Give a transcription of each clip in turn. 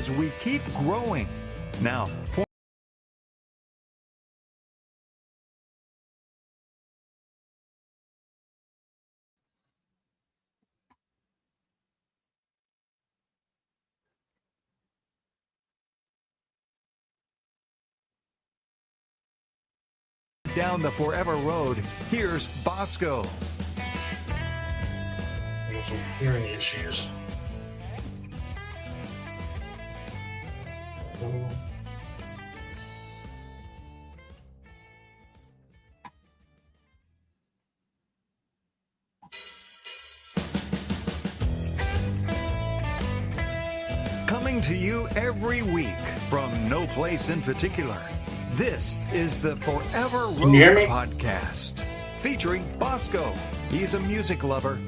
as we keep growing. Now, down the Forever Road, here's Bosco. Some hearing issues. Coming to you every week from no place in particular. This is the Forever Road podcast featuring Bosco. He's a music lover.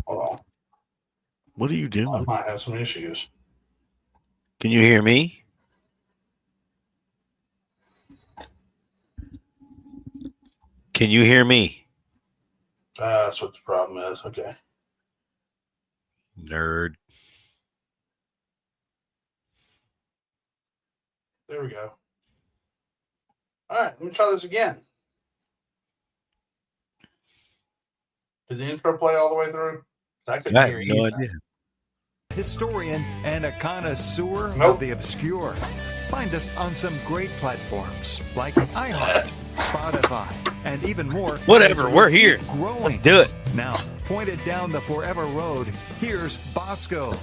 Hold on. What are you doing? I might have some issues. Can you hear me? Can you hear me? That's what the problem is. Okay. Nerd. There we go. All right, let me try this again. Did the intro play all the way through? I couldn't I hear have no anything. idea. Historian and a connoisseur Nope. of the obscure. Find us on some great platforms like iHeart, Spotify, and even more. Whatever, as we're we here. keep growing. Let's do it. Now, pointed down the Forever Road, here's Bosco.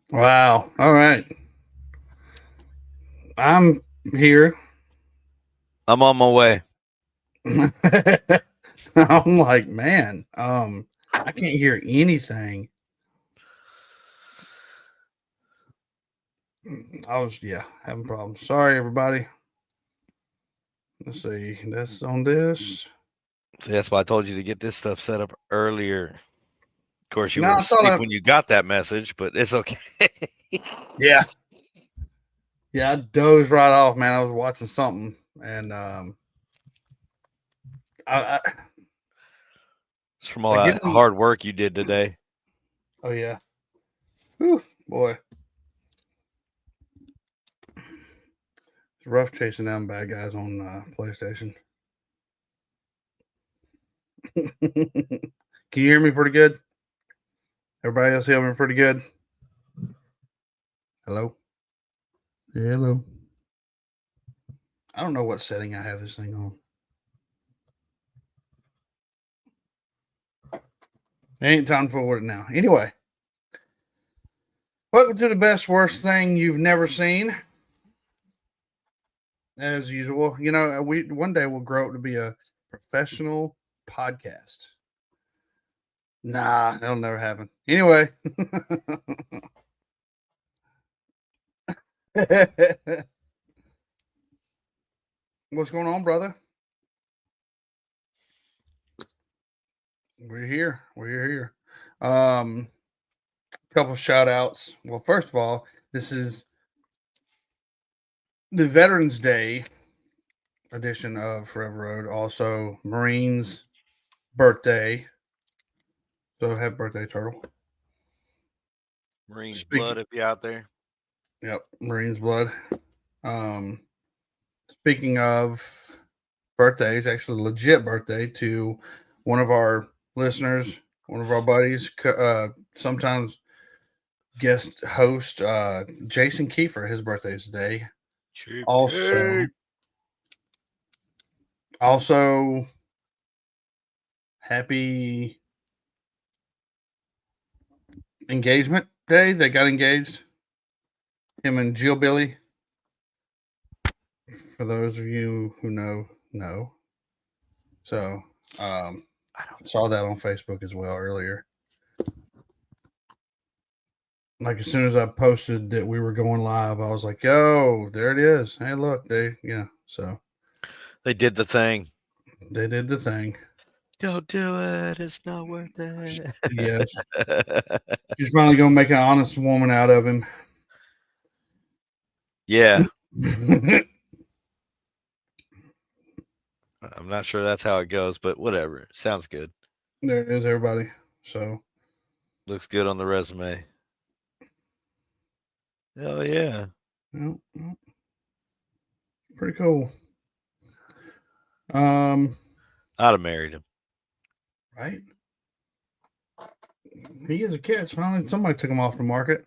Wow. All right. I'm here. I'm on my way. I'm like, man, I can't hear anything. I was, having problems. Sorry, everybody. Let's see. That's on this. See, that's why I told you to get this stuff set up earlier. Of course, you No, were I thought asleep when you got that message, but it's okay. Yeah. Yeah, I dozed right off, man. I was watching something, and It's from all that hard work you did today. oh yeah. Whew, boy. It's rough chasing down bad guys on PlayStation. Can you hear me pretty good? Everybody else hear me pretty good? Hello? Hello. I don't know what setting I have this thing on. Ain't time for it now. Anyway, welcome to the best worst thing you've never seen. As usual, you know, one day we'll grow up to be a professional podcast. Nah, that'll never happen. Anyway. What's going on, brother? We're here. Couple shout outs. Well, first of all, this is the Veterans Day edition of Forever Road. Also, Marine's birthday. So happy birthday, Turtle. Marine's blood if you're out there. Yep, Marine's blood. Speaking of birthdays, actually legit birthday to one of our listeners, one of our buddies, sometimes guest host, Jason Kiefer. His birthday is today. Also, happy engagement day. They got engaged. Him and Jill Billy. For those of you who know. So, I saw that on Facebook as well earlier. Like as soon as I posted that we were going live, I was like, "Yo, there it is! Hey, look, so they did the thing. They did the thing. Don't do it. It's not worth it. Yes, she's finally gonna make an honest woman out of him. Yeah, I'm not sure that's how it goes, but whatever. Sounds good. There it is, everybody. So looks good on the resume. Hell yeah. Well, pretty cool. I'd have married him. Right? He is a catch. Finally, somebody took him off the market.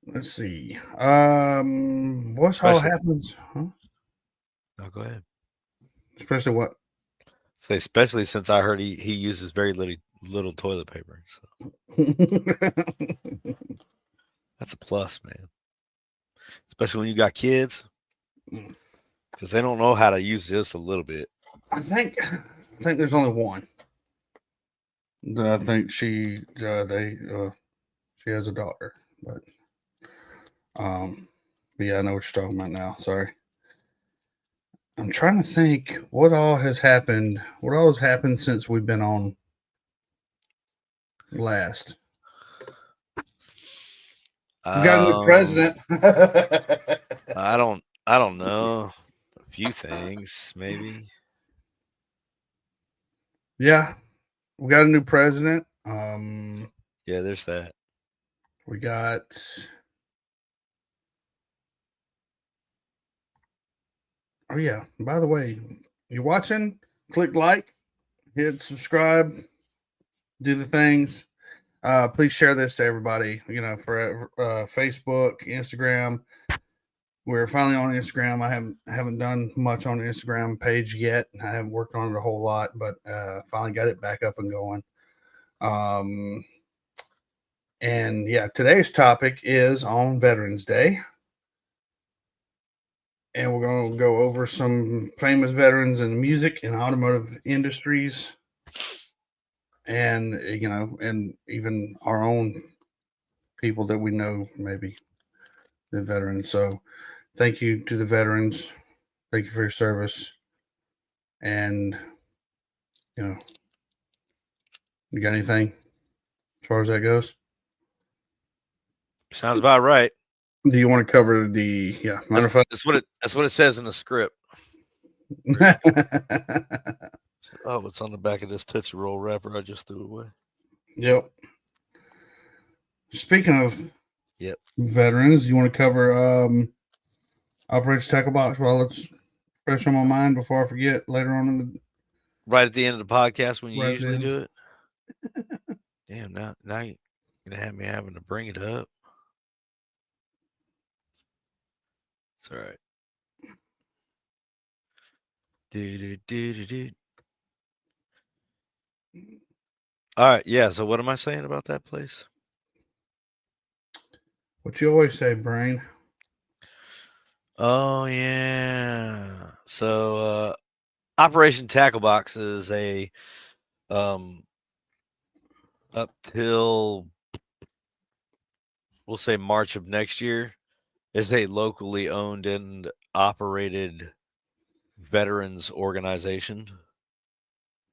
Let's see. What's all happens? Huh? No, go ahead. Especially what? Say, especially since I heard he uses very little toilet paper. So. That's a plus, man. Especially when you got kids, because they don't know how to use just a little bit. I think there's only one. I think she has a daughter, but yeah, I know what you're talking about now. Sorry. I'm trying to think what all has happened. What all has happened since we've been on last? We got a new president. I don't know. A few things, maybe. Yeah, we got a new president. Yeah, there's that. We got. Oh yeah. By the way, you're watching, click like, hit subscribe, do the things. Please share this to everybody. You know, for Facebook, Instagram. We're finally on Instagram. I haven't done much on the Instagram page yet. I haven't worked on it a whole lot, but finally got it back up and going. And yeah, today's topic is on Veterans Day. And we're going to go over some famous veterans in the music and automotive industries. And, you know, and even our own people that we know, maybe the veterans. So thank you to the veterans. Thank you for your service. And, you know, you got anything as far as that goes? Sounds about right. Do you want to cover the matter of fact? That's what it says in the script. Oh, it's on the back of this Tootsie Roll wrapper I just threw away. Yep. Speaking of veterans, you want to cover Operation Tackle Box while it's fresh on my mind before I forget later on in the right at the end of the podcast when you usually do it. Damn, now you're gonna have me having to bring it up. It's all right. All right, yeah. So what am I saying about that place? What you always say, Brain. Oh yeah. So Operation Tackle Box is a up till we'll say March of next year is a locally owned and operated veterans organization.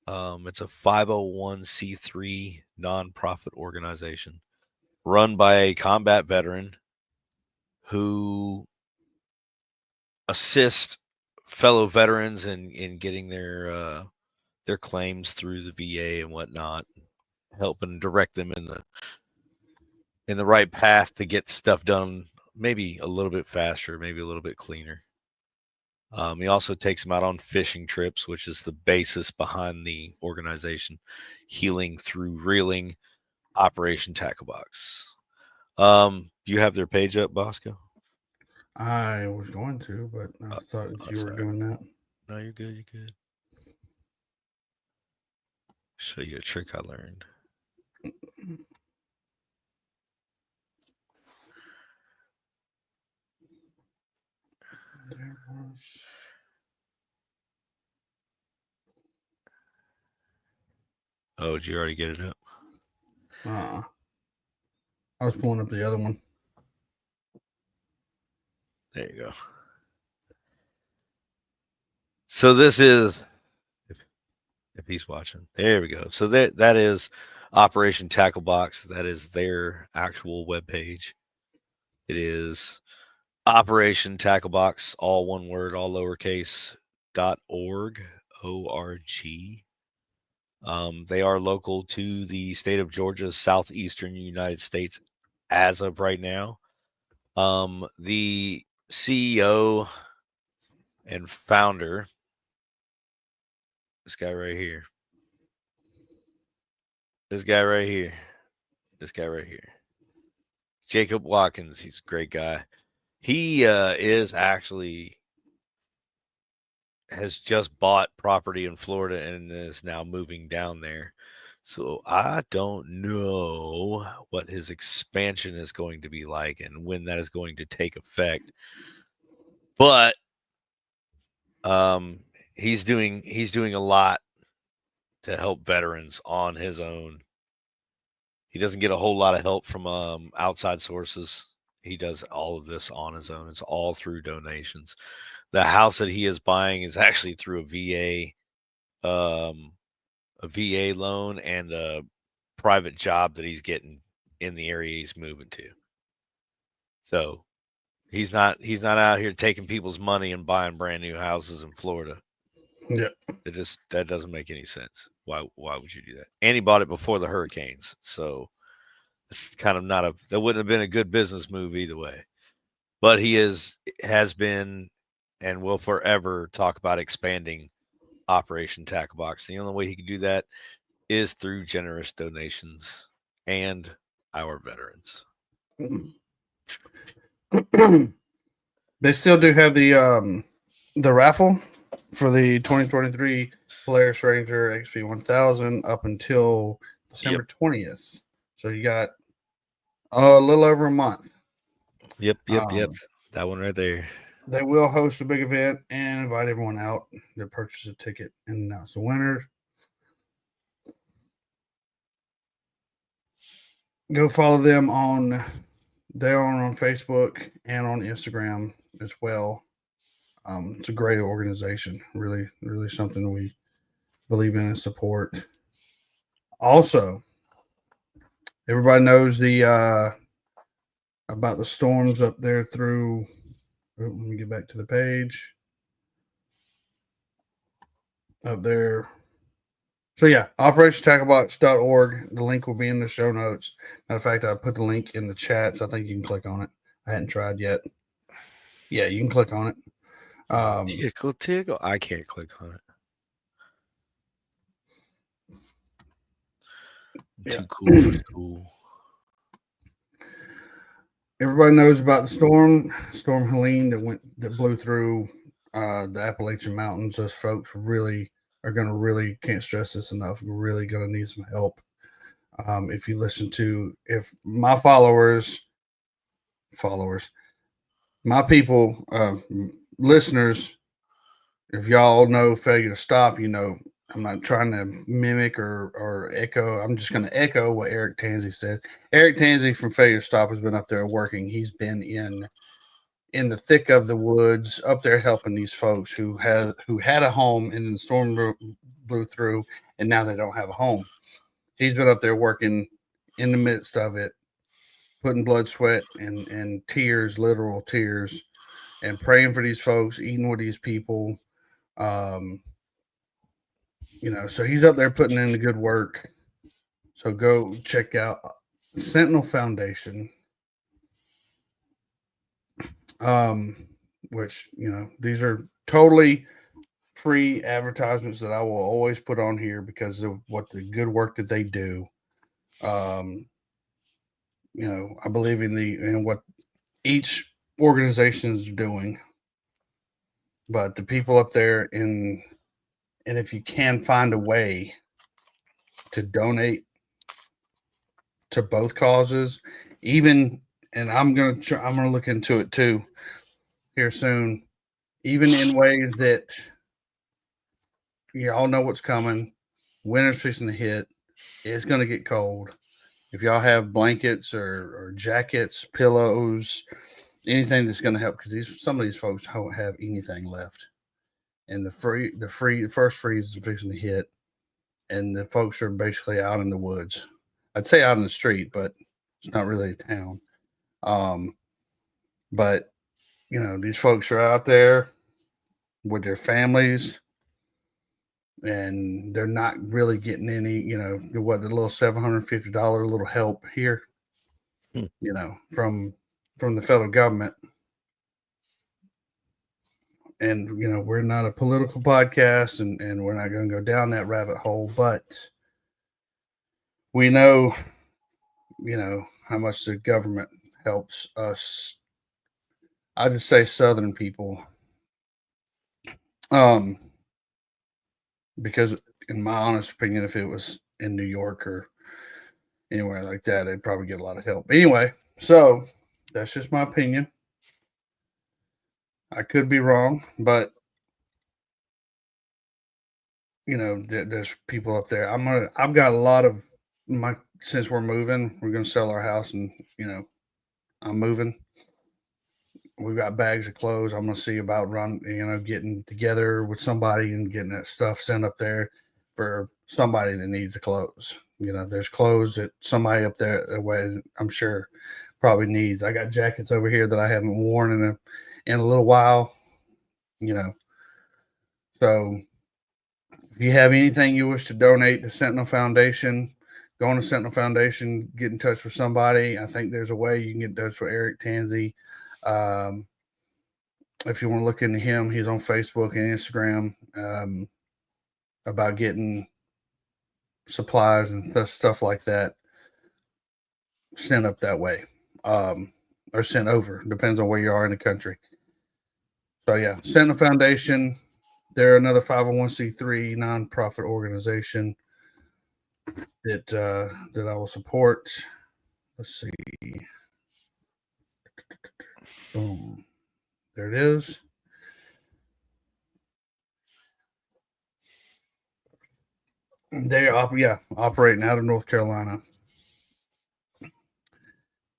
It's a 501c3 nonprofit organization run by a combat veteran who assist fellow veterans in getting their claims through the VA and whatnot, helping direct them in the right path to get stuff done, maybe a little bit faster, maybe a little bit cleaner. He also takes them out on fishing trips, which is the basis behind the organization, Healing Through Reeling, Operation Tackle Box. You have their page up, Bosco? I was going to, but I thought you were doing that. No, you're good. You're good. Show you a trick I learned. Oh, did you already get it up? I was pulling up the other one. There you go. So this is, if he's watching, there we go. So that is Operation Tackle Box. That is their actual webpage. It is Operation Tackle Box, all one word, all lowercase, .org, O-R-G. They are local to the state of Georgia, southeastern United States as of right now. The CEO and founder, this guy right here. This guy right here. Jacob Watkins. He's a great guy. He is actually has just bought property in Florida and is now moving down there. So I don't know what his expansion is going to be like and when that is going to take effect. But he's doing a lot to help veterans on his own. He doesn't get a whole lot of help from outside sources. He does all of this on his own. It's all through donations. The house that he is buying is actually through a VA loan and a private job that he's getting in the area he's moving to. So he's not out here taking people's money and buying brand new houses in Florida. Yeah. That doesn't make any sense. Why would you do that? And he bought it before the hurricanes. So it's kind of that wouldn't have been a good business move either way. But he has been and will forever talk about expanding Operation Tackle Box. The only way he can do that is through generous donations and our veterans. They still do have the raffle for the 2023 Polaris Ranger XP 1000 up until December 20th. So you got a little over a month. Yep. That one right there. They will host a big event and invite everyone out to purchase a ticket and announce the winner. Go follow them on Facebook and on Instagram as well. It's a great organization. Really, really something we believe in and support. Also, everybody knows about the storms up there through. Let me get back to the page. Up there. So yeah, operationtacklebox.org. The link will be in the show notes. Matter of fact, I put the link in the chat, so I think you can click on it. I hadn't tried yet. Yeah, you can click on it. Tickle. I can't click on it. Too cool for school. Everybody knows about the Storm Helene that blew through the Appalachian Mountains. Those folks really are going to can't stress this enough. We're really going to need some help. If my my people, listeners, if y'all know Failure to Stop, I'm not trying to mimic or echo. I'm just going to echo what Eric Tansey said. Eric Tansey from Failure to Stop has been up there working. He's been in the thick of the woods up there helping these folks who had a home and then the storm blew through and now they don't have a home. He's been up there working in the midst of it, putting blood, sweat, and tears, literal tears, and praying for these folks, eating with these people. So he's up there putting in the good work. So go check out Sentinel Foundation. Which, these are totally free advertisements that I will always put on here because of what the good work that they do. I believe in what each organization is doing, but the people up there and if you can find a way to donate to both causes, and I'm gonna look into it too here soon, even in ways that you all know what's coming. Winter's fixing to hit. It's gonna get cold. If y'all have blankets or jackets, pillows, anything that's gonna help, because some of these folks don't have anything left. And the first freeze is fixing to hit, and the folks are basically out in the woods I'd say out in the street, but it's not really a town. But these folks are out there with their families, and they're not really getting any, the little $750 little help here, from the federal government. And we're not a political podcast, and we're not going to go down that rabbit hole, but we know how much the government helps us. I just say Southern people, because in my honest opinion, if it was in New York or anywhere like that, they'd probably get a lot of help. Anyway, so that's just my opinion. I could be wrong, but there's people up there. I've got a lot of since we're moving, we're going to sell our house, and I'm moving. We've got bags of clothes. I'm going to see about getting together with somebody and getting that stuff sent up there for somebody that needs the clothes. There's clothes that somebody up there, I'm sure, probably needs. I got jackets over here that I haven't worn in a little while. So if you have anything you wish to donate to Sentinel Foundation, go on to Sentinel Foundation, get in touch with somebody. I think there's a way you can get in touch with Eric Tansey. If you want to look into him, he's on Facebook and Instagram about getting supplies and stuff like that sent up that way, or sent over. Depends on where you are in the country. So yeah, Sentinel Foundation. They're another 501c3 nonprofit organization that I will support. Let's see. Boom. There it is. They are operating out of North Carolina.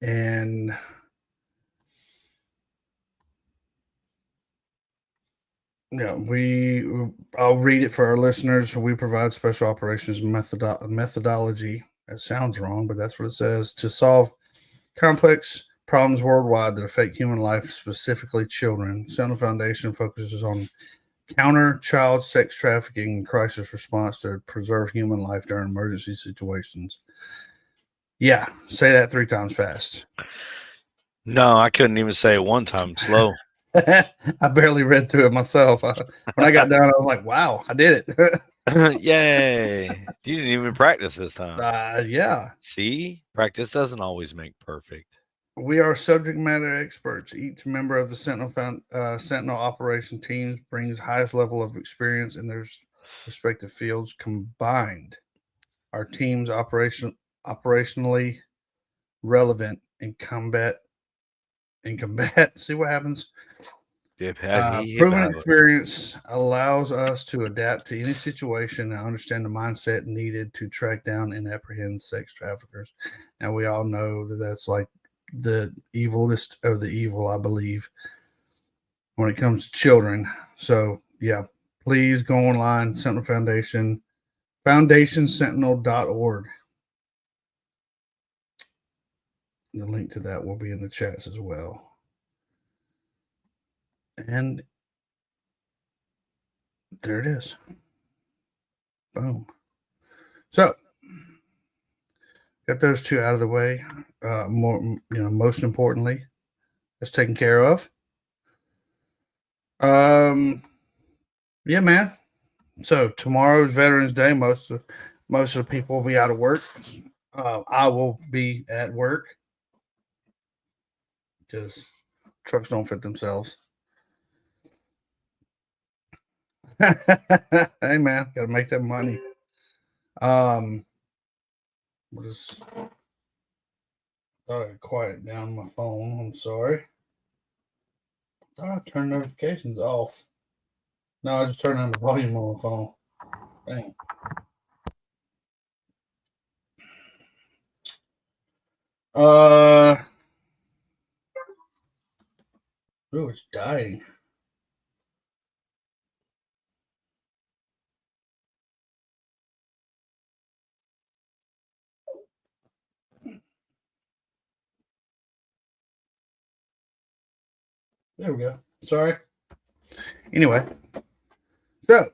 And I'll read it for our listeners. We provide special operations methodology. That sounds wrong, but that's what it says, to solve complex problems worldwide that affect human life, specifically children. Sentinel Foundation focuses on counter child sex trafficking and crisis response to preserve human life during emergency situations. Yeah, say that 3 times fast. No, I couldn't even say it one time slow. I barely read through it myself. When I got done, I was like, wow, I did it. Yay. You didn't even practice this time. Yeah. See, practice doesn't always make perfect. We are subject matter experts. Each member of the Sentinel operation teams brings highest level of experience in their respective fields combined. Our teams operationally relevant in combat. See what happens? Proven experience allows us to adapt to any situation and understand the mindset needed to track down and apprehend sex traffickers. Now, we all know that that's like the evilest of the evil, I believe, when it comes to children. So, yeah, please go online, Sentinel Foundation, foundationsentinel.org. The link to that will be in the chats as well. And there it is. Boom. So, got those 2 out of the way. Most importantly, that's taken care of. Yeah, man. So tomorrow's Veterans Day. Most of the people will be out of work. I will be at work. Just trucks don't fit themselves. Hey, man, got to make that money. Just thought I'd quiet down my phone. I'm sorry. I turned notifications off. No, I just turned on the volume on my phone. Dang. Oh, it's dying. There we go. Sorry. Anyway, so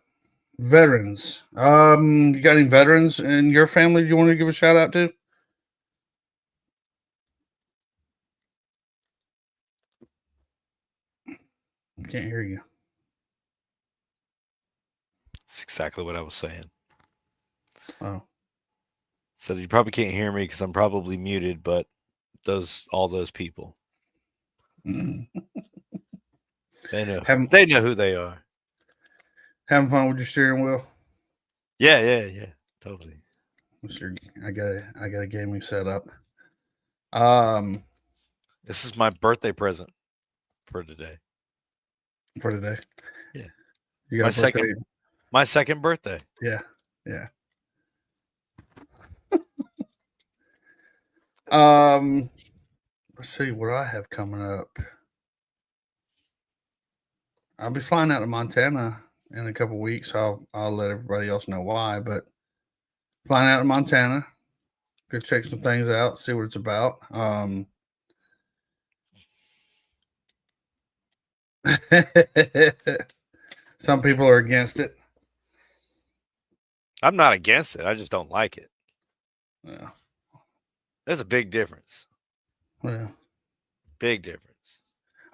veterans. You got any veterans in your family you want to give a shout out to? Can't hear you. That's exactly what I was saying. Oh. So you probably can't hear me because I'm probably muted, but all those people. They know who they are. Having fun with your steering wheel? Yeah. Totally. I got a gaming setup. This is my birthday present for today. For today? Yeah. You got my second birthday. Yeah. Let's see what I have coming up. I'll be flying out to Montana in a couple weeks. I'll let everybody else know why, but flying out to Montana, go check some things out, see what it's about. Some people are against it. I'm not against it. I just don't like it. Yeah. There's a big difference. Yeah. Big difference.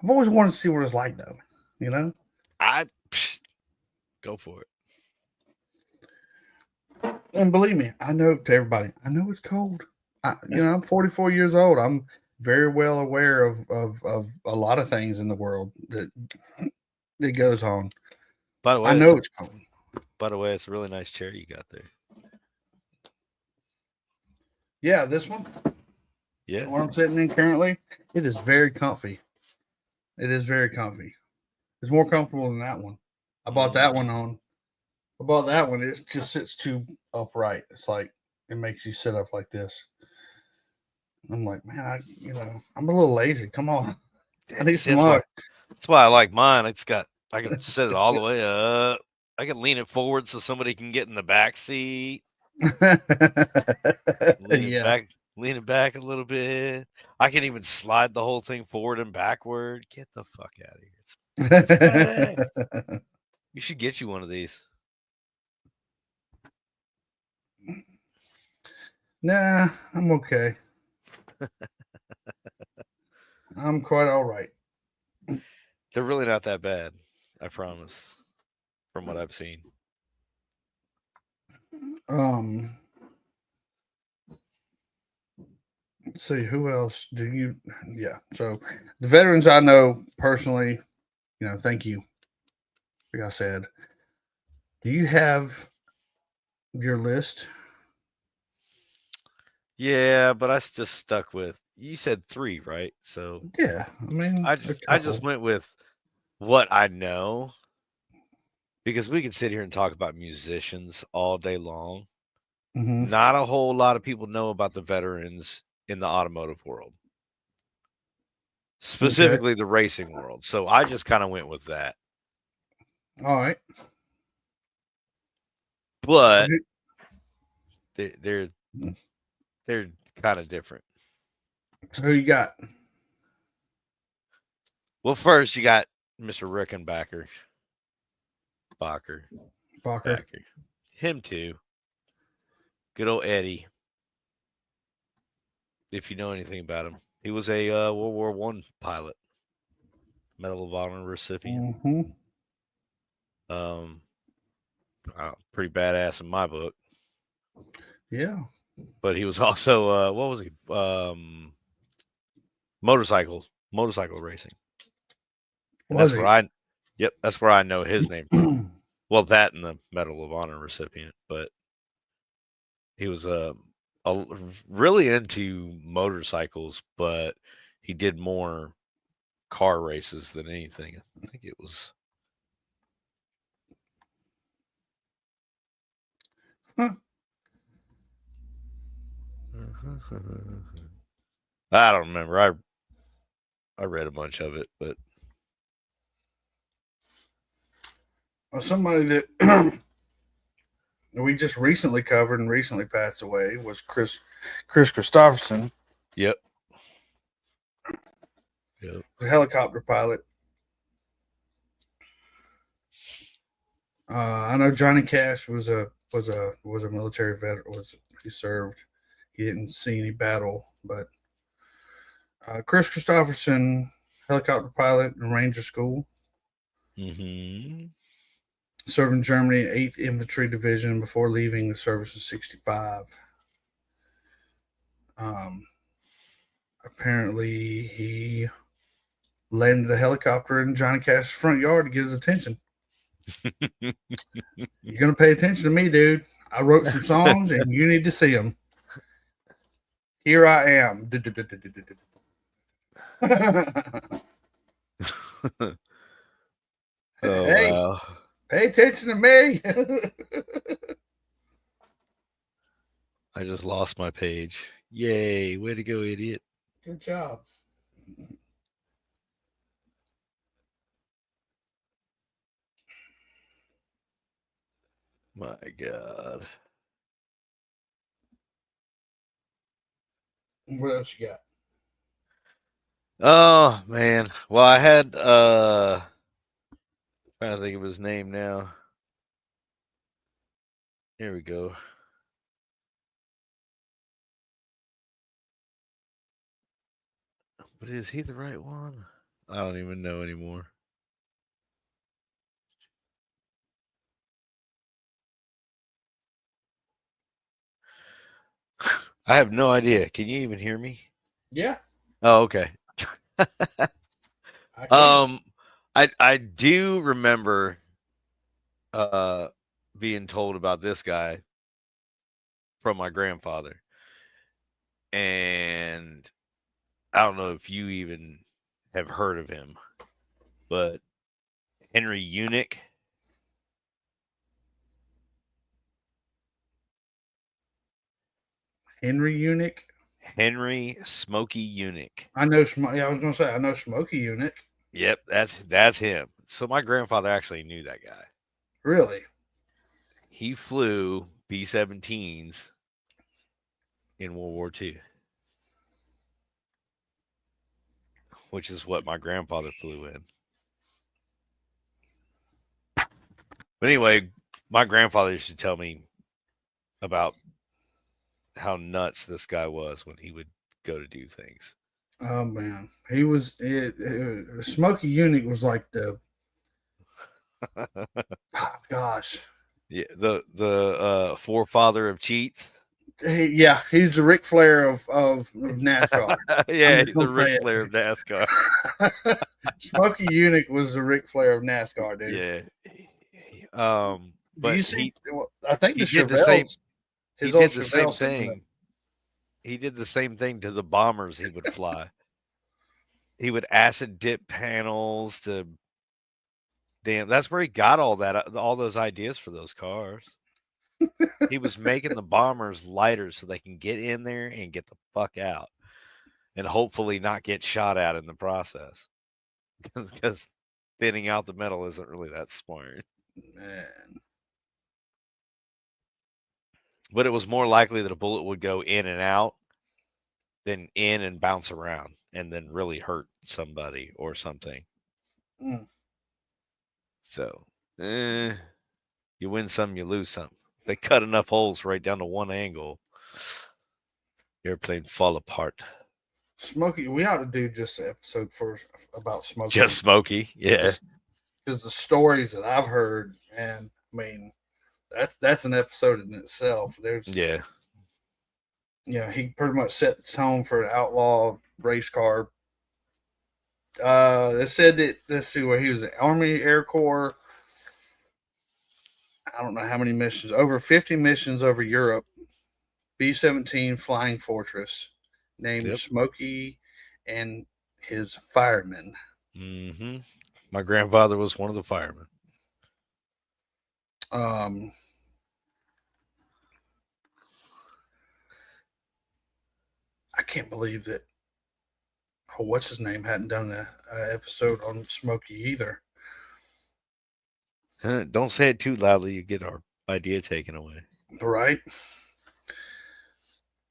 I've always wanted to see what it's like, though. You know? Go for it. And believe me, I know to everybody, I know it's cold. I'm 44 years old. I'm very well aware of a lot of things in the world that goes on. By the way, I know it's cold. By the way, it's a really nice chair you got there. Yeah, this one. Yeah. The one I'm sitting in currently, it is very comfy. It is very comfy. It's more comfortable than that one. I bought that one. It just sits too upright. It's like it makes you sit up like this. I'm like, man, I'm a little lazy. Come on. I need some luck. That's why I like mine. I can set it all the way up. I can lean it forward so somebody can get in the back seat. Lean it back a little bit. I can even slide the whole thing forward and backward. Get the fuck out of here. It's you should get you one of these. Nah, I'm okay. I'm quite all right. They're really not that bad, I promise, from what I've seen. Let's see, who else do you? Yeah, so the veterans I know personally, thank you. Like I said, do you have your list? Yeah, but I just stuck with, you said 3, right? So yeah, I just went with what I know, because we can sit here and talk about musicians all day long. Mm-hmm. Not a whole lot of people know about the veterans in the automotive world, specifically the racing world. So I just kind of went with that. All right. But they're kind of different. So who you got? Well, first you got Mr. Rickenbacker. Bacher. Him too. Good old Eddie. If you know anything about him, he was a World War I pilot, Medal of Honor recipient. Mm-hmm. Pretty badass in my book. Yeah. But he was also what was he? Motorcycle racing. And that's where I know his name from. Well, that and the Medal of Honor recipient, but he was really into motorcycles, but he did more car races than anything. I think it was. Huh. I don't remember. I read a bunch of it, but somebody that we just recently covered and recently passed away was Chris Christopherson. Yep. A helicopter pilot. I know Johnny Cash was a military veteran. He served? He didn't see any battle, but Chris Christopherson, helicopter pilot in Ranger School. Mm-hmm. Served in Germany, 8th Infantry Division before leaving the service in 65. Apparently, he landed a helicopter in Johnny Cash's front yard to get his attention. You're going to pay attention to me, dude. I wrote some songs, and you need to see them. Here I am. Oh, hey, wow. Pay attention to me. I just lost my page. Yay. Way to go, idiot. Good job. My God. What else you got? Oh, man. Well, I had trying to think of his name now. Here we go. But is he the right one? I don't even know anymore. I have no idea. Can you even hear me? Yeah. Oh, okay. I do remember being told about this guy from my grandfather. And I don't know if you even have heard of him, but Henry Unick. Henry Unick. Henry Smokey Unick. I know. I was going to say I know Smokey Unick. Yep, that's him. So my grandfather actually knew that guy. Really? He flew B-17s in World War II, which is what my grandfather flew in. But anyway, my grandfather used to tell me about how nuts this guy was when he would go to do things. Oh man, he was. Smokey Unick was like the. Oh, gosh. Yeah, the forefather of cheats. Yeah, he's the Ric Flair of NASCAR. Yeah, the Ric Flair of NASCAR. Smokey Unick was the Ric Flair of NASCAR, dude. Yeah. But you see, I think he did the same. He did the same thing. He did the same thing to the bombers he would fly. He would acid dip panels to. Damn, that's where he got all those ideas for those cars. He was making the bombers lighter so they can get in there and get the fuck out, and hopefully not get shot at in the process. Because thinning out the metal isn't really that smart. Man. But it was more likely that a bullet would go in and out than in and bounce around and then really hurt somebody or something. Mm. So, you win some, you lose some. They cut enough holes right down to one angle. The airplane fall apart. Smokey, we ought to do just an episode first about Smokey. Just Smokey, yeah. Because the stories that I've heard, and I mean, that's an episode in itself. Yeah. He pretty much set the tone for an outlaw race car. They said that, let's see, where he was in Army Air Corps. I don't know how many missions, over 50 missions over Europe. B-17 Flying Fortress, named Smokey and his firemen. Mm-hmm. My grandfather was one of the firemen. I can't believe that. Oh, what's his name hadn't done an episode on Smokey either. Don't say it too loudly; you get our idea taken away. Right.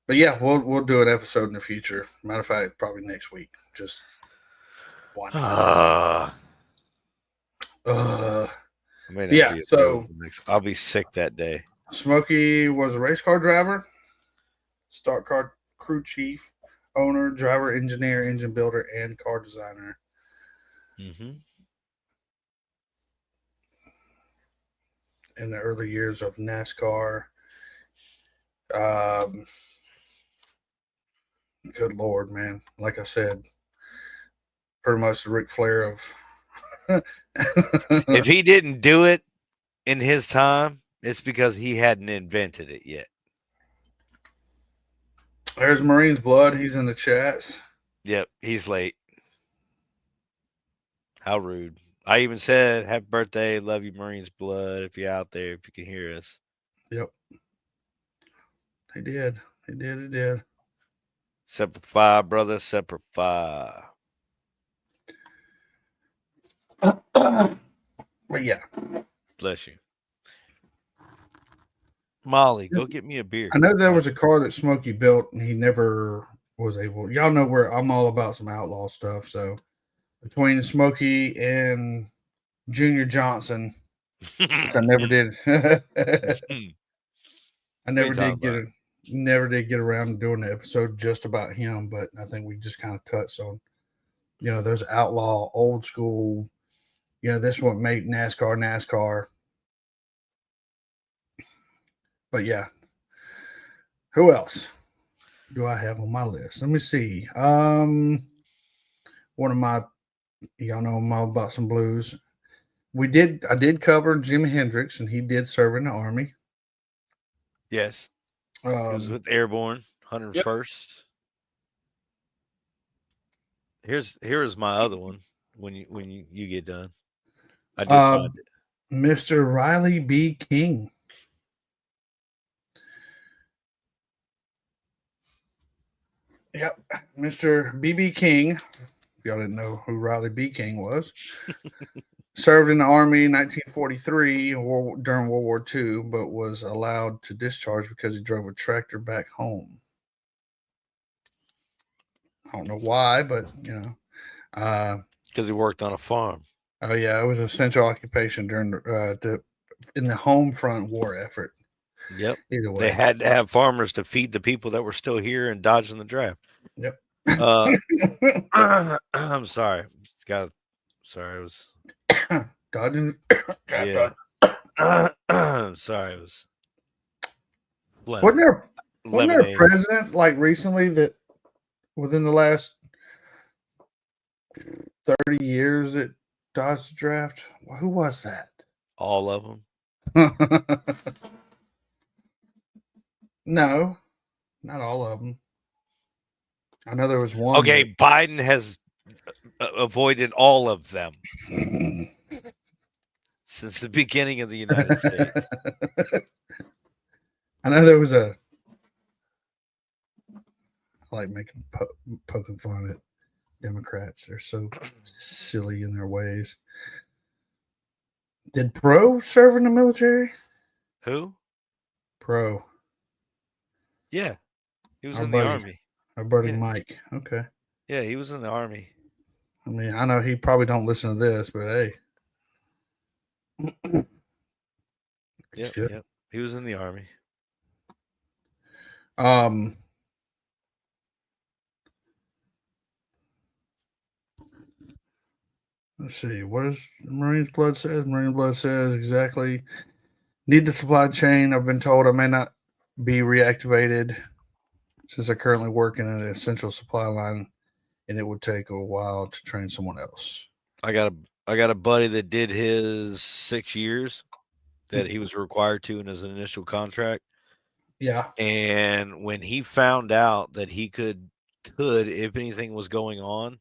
But yeah, we'll do an episode in the future. Matter of fact, probably next week. Just why not? I may not Yeah, be so I'll be sick that day. Smokey was a race car driver, stock car crew chief, owner, driver, engineer, engine builder, and car designer. Mm-hmm. In the early years of NASCAR. Good Lord, man. Like I said, pretty much the Ric Flair of. If he didn't do it in his time, it's because he hadn't invented it yet. There's Marine's Blood. He's in the chats. Yep, he's late. How rude. I even said, happy birthday, love you, Marine's Blood, if you're out there, if you can hear us. Yep. He did. He did. Semper Fi, brother, Semper Fi. But yeah. Bless you. Molly, go get me a beer. I know there was a car that Smokey built and he never was able. Y'all know where I'm all about some outlaw stuff. So between Smokey and Junior Johnson, which I never did. I never did get around to doing the episode just about him, but I think we just kind of touched on, those outlaw, old school, this is what made NASCAR. But yeah. Who else do I have on my list? Let me see. One of my, y'all know I'm all about some blues. I did cover Jimi Hendrix, and he did serve in the Army. Yes. He was with Airborne, 101st. Yep. Here's my other one when you get done. I did find it. Mr. Riley B. King. Yep, Mr. B.B. King. If y'all didn't know who Riley B. King was, served in the Army in 1943 during World War II, but was allowed to discharge because he drove a tractor back home. I don't know why, but because he worked on a farm. Oh yeah, it was an essential occupation during in the home front war effort. Yep. Either way, they had to have farmers to feed the people that were still here and dodging the draft. Yep. I'm sorry. Sorry, it was dodging draft. Yeah. Sorry, it was. Wasn't there a president like recently that within the last 30 years that dodged the draft? Who was that? All of them. No, not all of them. I know there was one. Okay, Biden has avoided all of them since the beginning of the United States. I know there was I like making poking fun at Democrats. They're so silly in their ways. Did Pro serve in the military? Who? Pro. Yeah, he was in the Army. Our buddy Mike. Okay. Yeah, he was in the Army. I mean, I know he probably don't listen to this, but hey. Yep. He was in the Army. Let's see. What does Marine's Blood says? Marine's Blood says exactly. Need the supply chain. I've been told I may not be reactivated since I currently work in an essential supply line, and it would take a while to train someone else. I got a buddy that did his 6 years that he was required to in his initial contract. Yeah. And when he found out that he could, if anything was going on,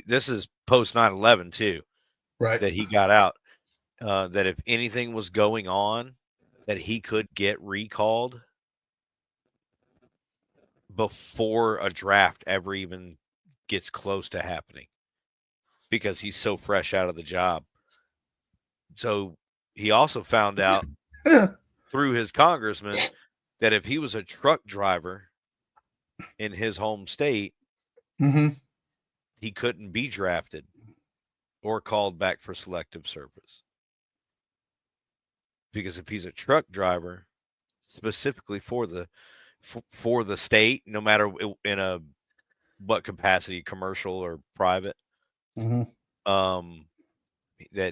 this is post 9/11 too, right? That he got out, that if anything was going on, that he could get recalled before a draft ever even gets close to happening because he's so fresh out of the job. So he also found out through his congressman that if he was a truck driver in his home state, he couldn't be drafted or called back for selective service. because if he's a truck driver, specifically for the state, no matter in a what capacity, commercial or private, that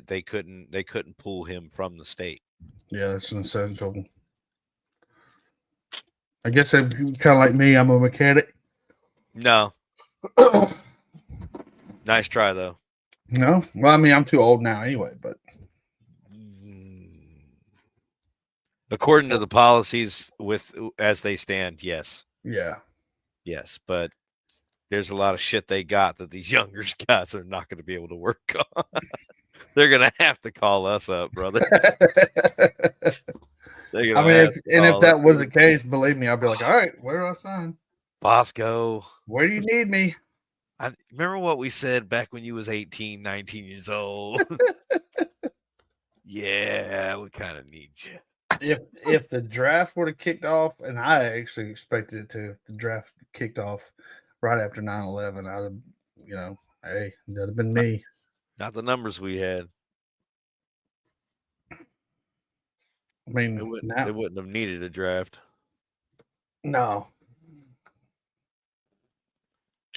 they couldn't pull him from the state. Yeah, that's an essential. I guess they're kind of like me. I'm a mechanic. No. Nice try, though. No? Well, I mean, I'm too old now anyway, but. According to the policies as they stand, yes. Yeah. Yes, but there's a lot of shit they got that these younger guys are not going to be able to work on. They're going to have to call us up, brother. I mean, if that was the case, believe me, I'd be like, all right, where do I sign? Bosco. Where do you need me? I remember what we said back when you was 18, 19 years old. Yeah, we kind of need you. If the draft would have kicked off, and I actually expected it to, if the draft kicked off right after 9/11, I'd have, hey, that'd have been me. Not the numbers we had. I mean, they wouldn't have needed a draft. No.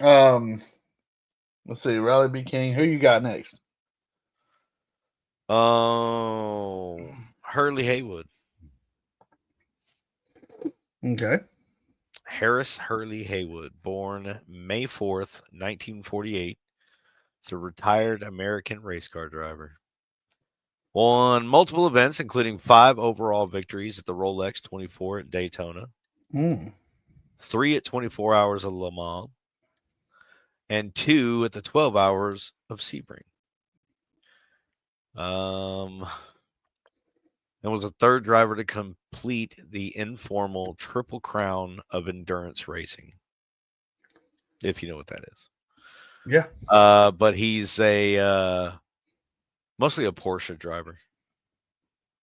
Let's see, Riley B. King. Who you got next? Oh, Hurley Haywood. Okay. Harris Hurley Haywood, born May 4th, 1948. It's a retired American race car driver. Won multiple events, including 5 overall victories at the Rolex 24 at Daytona, 3 at 24 Hours of Le Mans, and 2 at the 12 Hours of Sebring. And was the 3rd driver to complete the informal Triple Crown of endurance racing, if you know what that is. Yeah. But he's mostly a Porsche driver.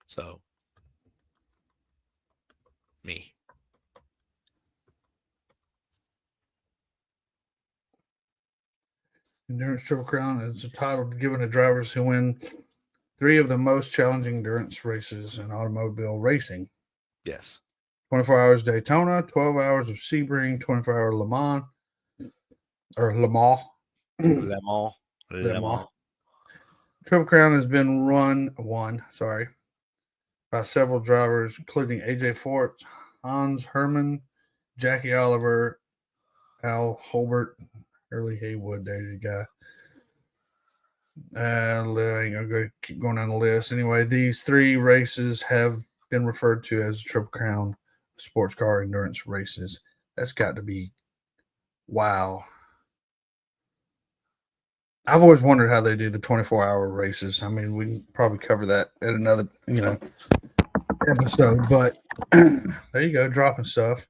So, me. Endurance Triple Crown is a title given to drivers who win 3 of the most challenging endurance races in automobile racing. Yes. 24 Hours Daytona, 12 Hours of Sebring, 24-hour Le Mans. Or Le Mans. Le Mans. Triple Crown has been won by several drivers, including AJ Fort, Hans Herman, Jackie Oliver, Al Holbert, Hurley Haywood. There's a guy. I'm going to keep going down the list. Anyway, these 3 races have been referred to as Triple Crown sports car endurance races. That's got to be wow. I've always wondered how they do the 24-hour races. I mean, we can probably cover that at another, episode. But there you go, dropping stuff.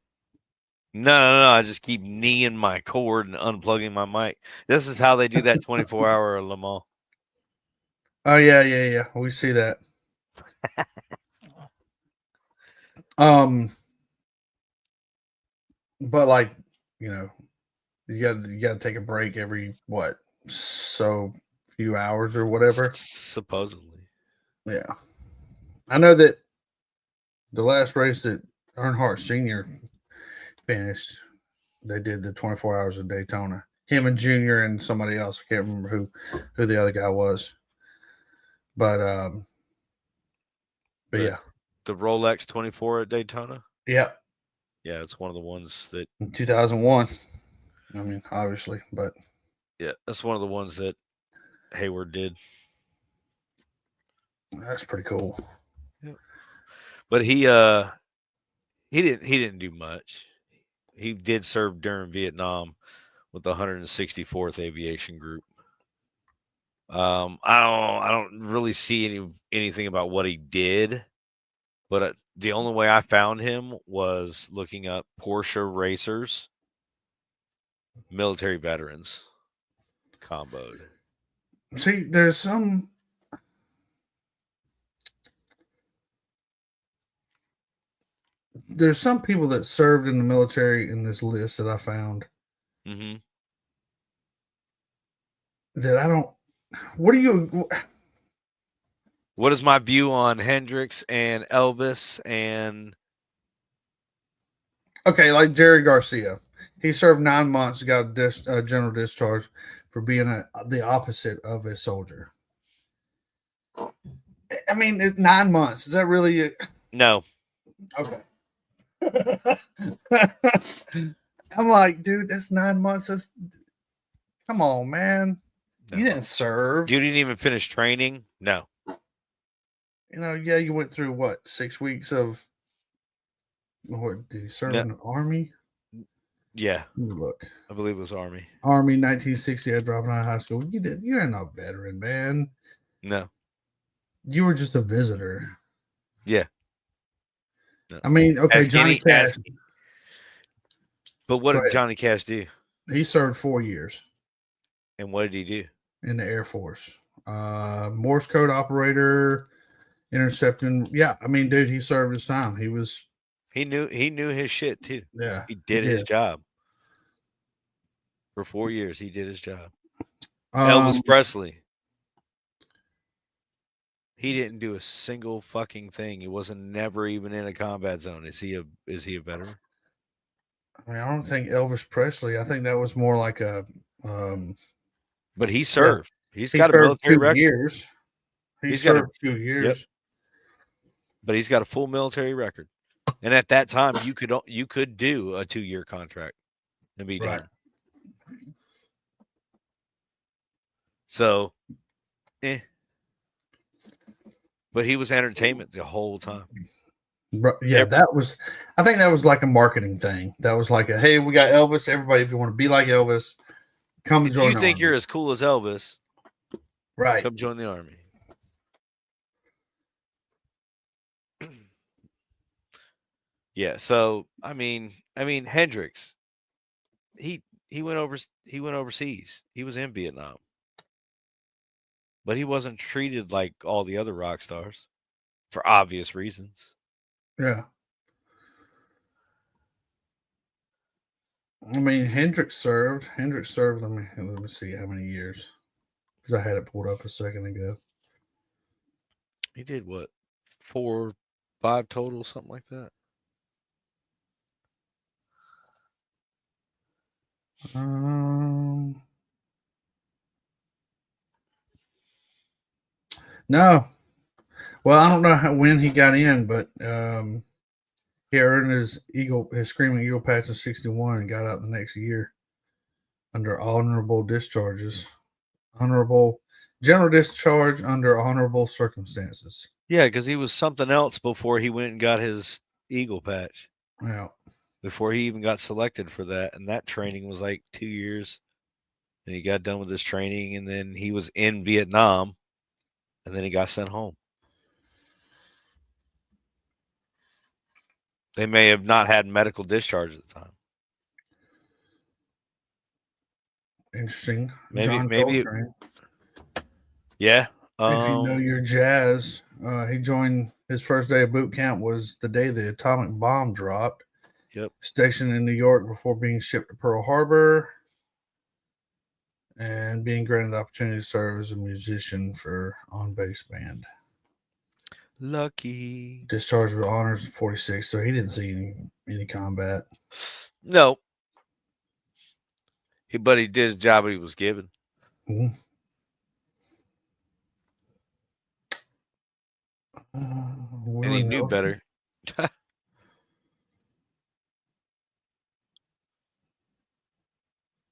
No. I just keep kneeing my cord and unplugging my mic. This is how they do that 24-hour Le Mans. Oh, yeah. We see that. But like, you got to take a break every few hours or whatever. Supposedly. Yeah. I know that the last race that Earnhardt Sr. finished, they did the 24 Hours of Daytona. Him and Junior and somebody else. I can't remember who the other guy was. But yeah. The Rolex 24 at Daytona? Yeah. Yeah, it's one of the ones that... In 2001. I mean, obviously, but... Yeah, that's one of the ones that Hayward did. That's pretty cool. Yeah. But he didn't do much. He did serve during Vietnam with the 164th Aviation Group. I don't really see anything about what he did, but the only way I found him was looking up Porsche racers, military veterans comboed. See, there's some people that served in the military in this list that I found. Mm-hmm. That I don't. What do you? What is my view on Hendrix and Elvis and Okay, like Jerry Garcia. He served 9 months, got a general discharge for being the opposite of a soldier. I mean, 9 months. Is that really no? Okay. I'm like, dude, that's 9 months. Come on, man. No. You didn't serve. You didn't even finish training? No. Yeah, you went through what, 6 weeks of what did he serve in the Army? Yeah. Look. I believe it was Army. Army 1960 at dropping out of high school. You're no veteran, man. No. You were just a visitor. Yeah. No. I mean, okay, Johnny Cash. But what did Johnny Cash do? He served 4 years. And what did he do? In the Air Force. Morse code operator, intercepting. Yeah, I mean, dude, he served his time. He knew his shit too. Yeah. He did his job. For 4 years, he did his job. Elvis Presley. He didn't do a single fucking thing. He wasn't never even in a combat zone. Is he a veteran? I mean, I don't think Elvis Presley. I think that was more like a but he served. Yeah. He's got a military record. Years. He's served 2 years. Yep. But he's got a full military record. And at that time you could do a 2-year contract and be done. So but he was entertainment the whole time. Yeah, I think that was like a marketing thing. That was like hey, we got Elvis. Everybody, if you want to be like Elvis, come join. If you think you're as cool as Elvis, right? Come join the Army. Yeah. So I mean, Hendrix, he went overseas. He was in Vietnam, but he wasn't treated like all the other rock stars, for obvious reasons. Yeah. I mean, Hendrix served. Let me see how many years, because I had it pulled up a second ago. He did what, 4, 5 total, something like that. No. Well, I don't know when he got in, but he earned his Screaming Eagle patch in 1961 and got out the next year under honorable discharges. Honorable general discharge under honorable circumstances. Yeah, because he was something else before he went and got his Eagle patch. Yeah. Before he even got selected for that. And that training was like 2 years. And he got done with his training, and then he was in Vietnam, and then he got sent home. They may have not had medical discharge at the time. Interesting. Maybe. Yeah. If you know your jazz, he joined. His first day of boot camp was the day the atomic bomb dropped. Yep. Stationed in New York before being shipped to Pearl Harbor, and being granted the opportunity to serve as a musician for on-base band. Lucky. Discharged with honors in 1946, so he didn't see any combat. No. But he did his job he was given. Mm-hmm. And he knew better.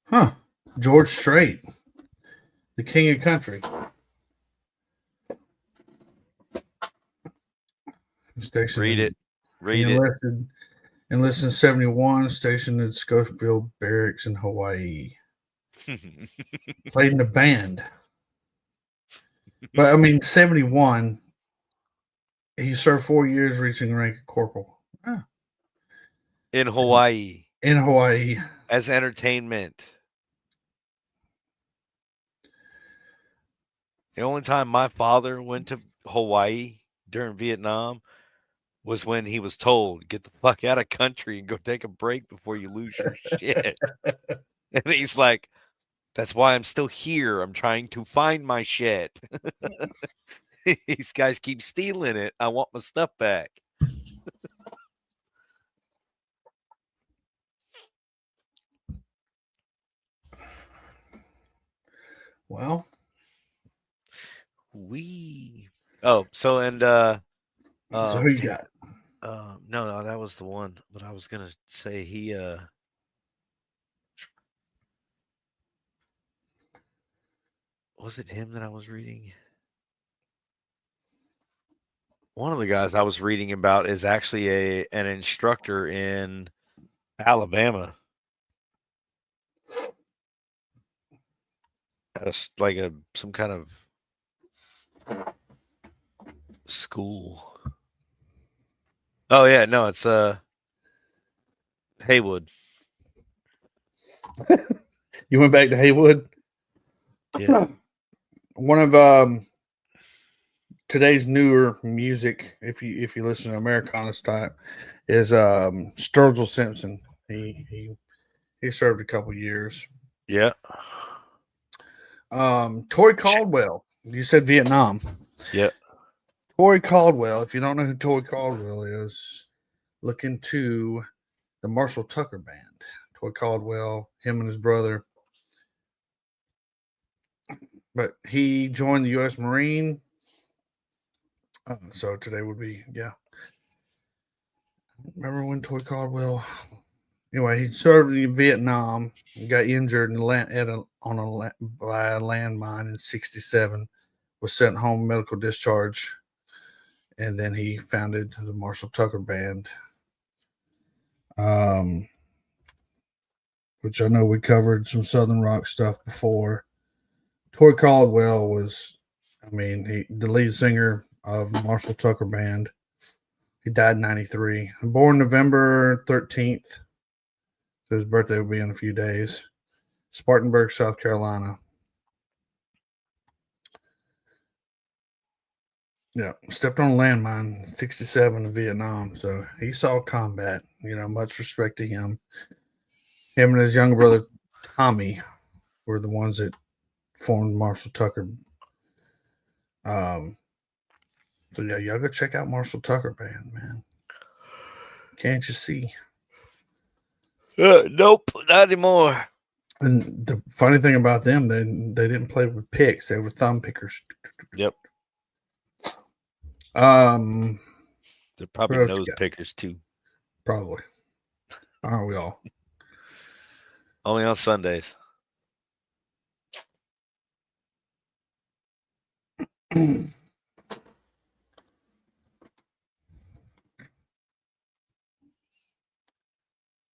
Huh. George Strait, the king of country. Read it. Enlisted in 1971, stationed at Schofield Barracks in Hawaii. Played in a band. But I mean, 1971, he served 4 years, reaching the rank of corporal. In Hawaii. In Hawaii. As entertainment. The only time my father went to Hawaii during Vietnam was when he was told, get the fuck out of country and go take a break before you lose your shit. And he's like, that's why I'm still here. I'm trying to find my shit. These guys keep stealing it. I want my stuff back. Well, so and so who you got? no, that was the one. But I was gonna say he was it him that I was reading? One of the guys I was reading about is actually an instructor in Alabama. At some kind of school. Oh yeah, no, it's Haywood. You went back to Haywood? Yeah. One of today's newer music, if you listen to Americana type, is Sturgill Simpson. He served a couple years. Yeah. Toy Caldwell. You said Vietnam. Yeah. Toy Caldwell. If you don't know who Toy Caldwell is, look into the Marshall Tucker Band. Toy Caldwell, him and his brother. But he joined the U.S. Marine. So today would be, yeah. Remember when Toy Caldwell? Anyway, he served in Vietnam. He got injured by a landmine in '67. Was sent home medical discharge, and then he founded the Marshall Tucker Band. Which I know we covered some Southern rock stuff before. Toy Caldwell was, the lead singer of Marshall Tucker Band. He died in '93. Born November 13th. So his birthday will be in a few days. Spartanburg, South Carolina. Yeah, stepped on a landmine, 67 in Vietnam. So he saw combat. Much respect to him. Him and his younger brother, Tommy, were the ones that formed Marshall Tucker. So yeah, y'all go check out Marshall Tucker Band, man. Can't you see? Nope, not anymore. And the funny thing about them, they didn't play with picks; they were thumb pickers. Yep. They're probably nose pickers too. Probably. Aren't we all? Only on Sundays.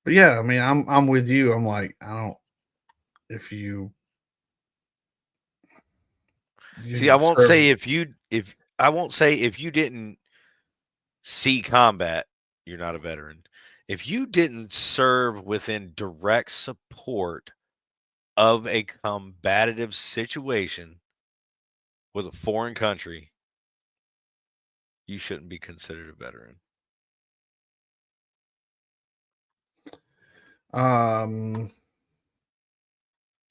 But yeah, I'm with you. I'm like, I don't. If you see, I won't say if you didn't see combat, you're not a veteran. If you didn't serve within direct support of a combative situation with a foreign country, you shouldn't be considered a veteran.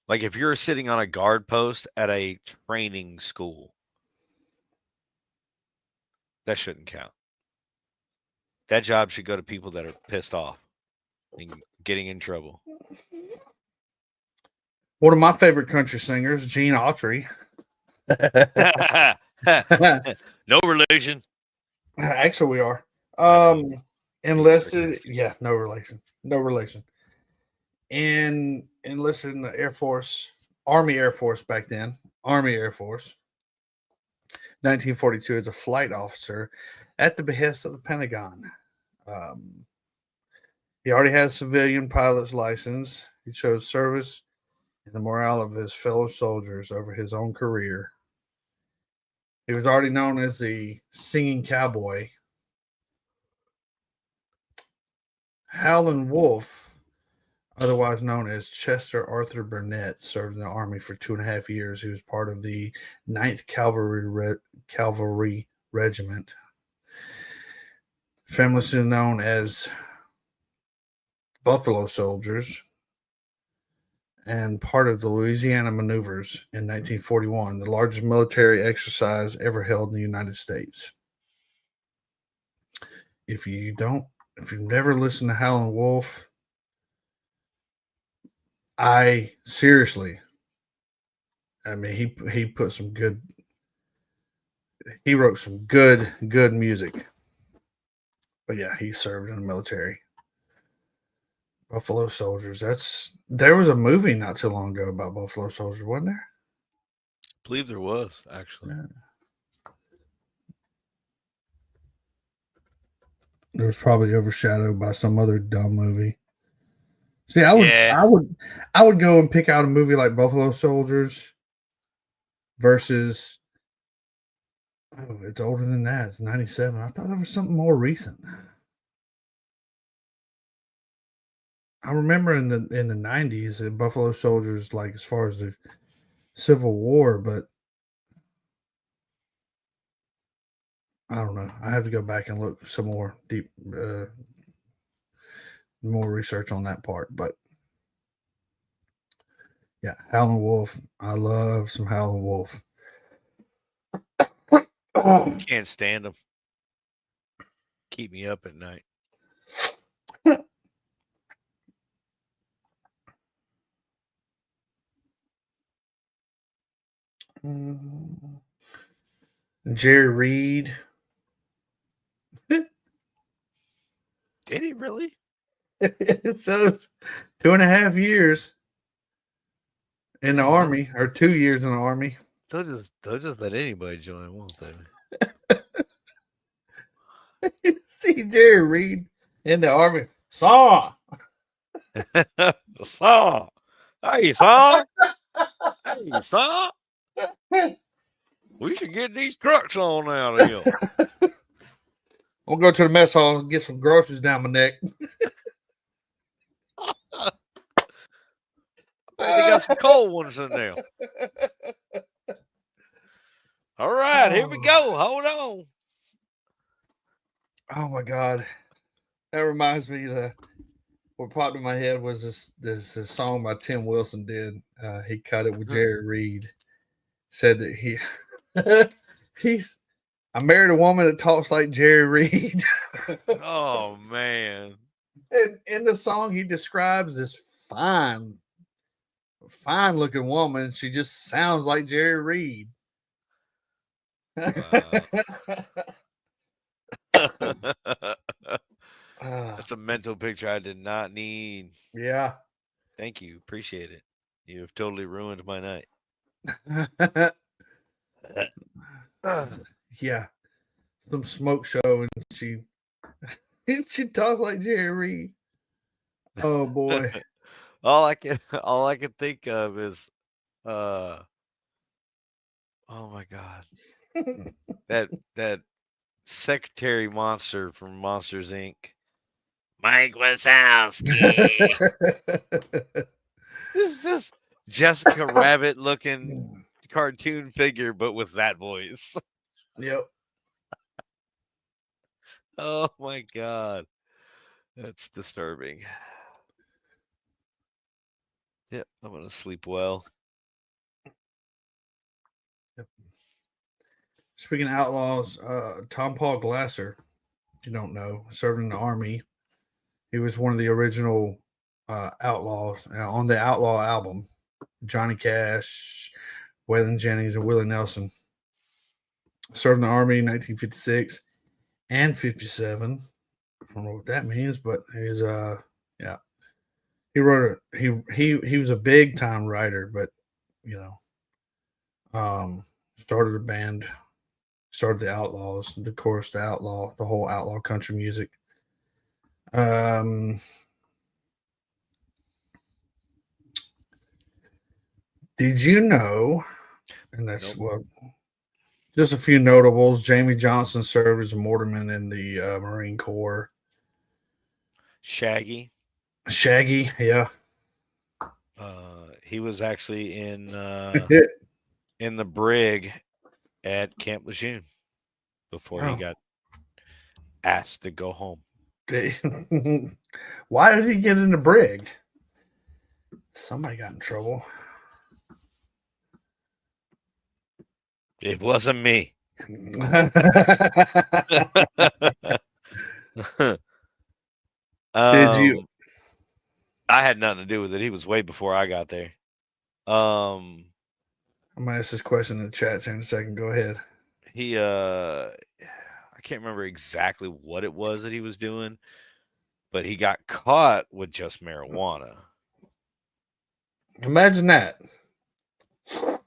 Like if you're sitting on a guard post at a training school, that shouldn't count. That job should go to people that are pissed off and getting in trouble. One of my favorite country singers, Gene Autry. No relation. Actually, we are. Enlisted. Yeah, no relation. No relation. And enlisted in the Air Force, Army Air Force back then. Army Air Force. 1942 as a flight officer at the behest of the Pentagon. He already had a civilian pilot's license. He chose service and the morale of his fellow soldiers over his own career. He was already known as the singing cowboy. Howlin' Wolf, otherwise known as Chester Arthur Burnett, served in the Army for 2.5 years. He was part of the 9th Cavalry Regiment, famously known as Buffalo Soldiers. and part of the Louisiana Maneuvers in 1941, the largest military exercise ever held in the United States. If you've never listened to Howlin' Wolf, I mean, he put some good. He wrote some good music. But yeah, he served in the military. Buffalo Soldiers. There was a movie not too long ago about Buffalo Soldiers, wasn't there? I believe there was, actually. Yeah. It was probably overshadowed by some other dumb movie. See, I would go and pick out a movie like Buffalo Soldiers versus. Oh, it's older than that. It's 97. I thought it was something more recent. I remember in the 90s, Buffalo Soldiers, like as far as the Civil War, but I don't know. I have to go back and look some more deep, more research on that part. But yeah, Howlin' Wolf. I love some Howlin' Wolf. Can't stand them. Keep me up at night. Jerry Reed. Did he really? So it's 2.5 years in the Army, or 2 years in the Army. They'll just let anybody join, won't they? See Jerry Reed in the Army. Saw. Saw. Hey, Saw. Hey, Saw. We should get these trucks on out of here. I'll go to the mess hall and get some groceries down my neck. They got some cold ones in there. All right, here we go. Hold on. Oh my God. That reminds me that what popped in my head was this song by Tim Wilson did. He cut it with Jerry Reed. Said that I married a woman that talks like Jerry Reed. Oh man. And in the song he describes this fine looking woman. She just sounds like Jerry Reed. That's a mental picture I did not need. Yeah. Thank you. Appreciate it. You have totally ruined my night. Yeah. Some smoke show and she talks like Jerry Reed. Oh boy. all I can think of is oh my God. that secretary monster from Monsters Inc. Mike Wazowski. It's just Jessica Rabbit looking cartoon figure, but with that voice. Yep. Oh my God. That's disturbing. Yep, I'm gonna sleep well. Yep. Speaking of outlaws, Tom Paul Glasser, if you don't know, served in the Army. He was one of the original outlaws on the Outlaw album. Johnny Cash, Waylon Jennings, and Willie Nelson. Served in the Army in 1956 and 57. I don't know what that means, but he's yeah. He wrote he was a big time writer, but started a band, started the Outlaws, the chorus, the Outlaw, the whole outlaw country music. Did you know? And that's just a few notables. Jamie Johnson served as a mortarman in the Marine Corps. Shaggy, yeah. He was actually in the brig at Camp Lejeune before he got asked to go home. Why did he get in the brig? Somebody got in trouble. It wasn't me. Did you? I had nothing to do with it. He was way before I got there. I'm gonna ask this question in the chat here in a second. Go ahead. He I can't remember exactly what it was that he was doing, but he got caught with just marijuana. Imagine that. I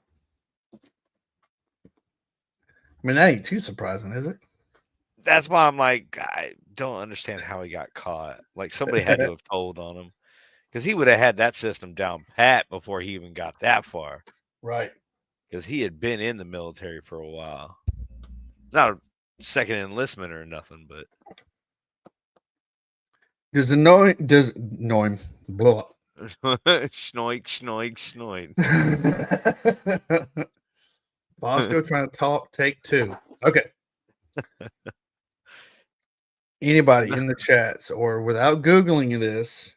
mean, that ain't too surprising, is it? That's why I'm like, I don't understand how he got caught. Like somebody had to have told on him, because he would have had that system down pat before he even got that far. Right. Because he had been in the military for a while. Not a second enlistment or nothing, but Does Noim blow up? Schnoik, schnoik, schnoik. Bosco trying to talk, take two. Okay. Anybody in the chats or without Googling this,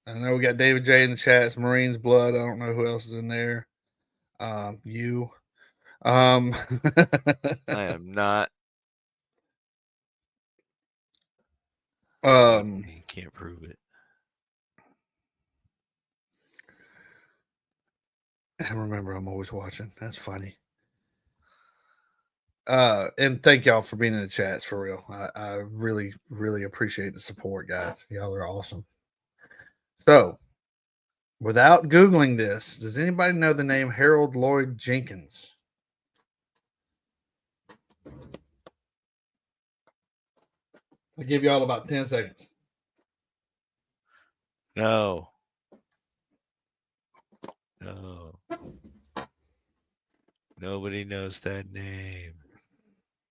I know we got David J in the chats, Marines Blood. I don't know who else is in there. You. I am not. You can't prove it. And remember, I'm always watching. That's funny. And thank y'all for being in the chats for real. I really, really appreciate the support, guys. Y'all are awesome. So, without Googling this, does anybody know the name Harold Lloyd Jenkins? I'll give y'all about 10 seconds. No. Nobody knows that name.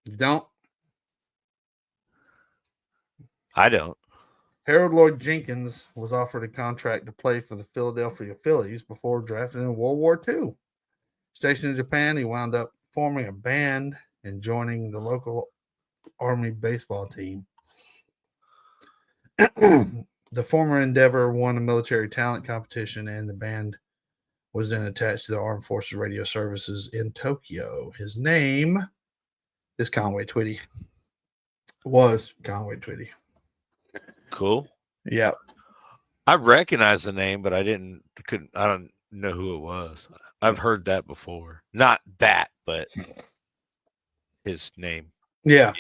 You don't? I don't. Harold Lloyd Jenkins was offered a contract to play for the Philadelphia Phillies before drafted in World War II. Stationed in Japan, he wound up forming a band and joining the local Army baseball team. The former endeavor won a military talent competition, and the band was then attached to the Armed Forces Radio Services in Tokyo. His name is Conway Twitty. Was Conway Twitty. Cool. Yeah. I recognize the name, but I don't know who it was. I've heard that before. Not that, but his name. Yeah.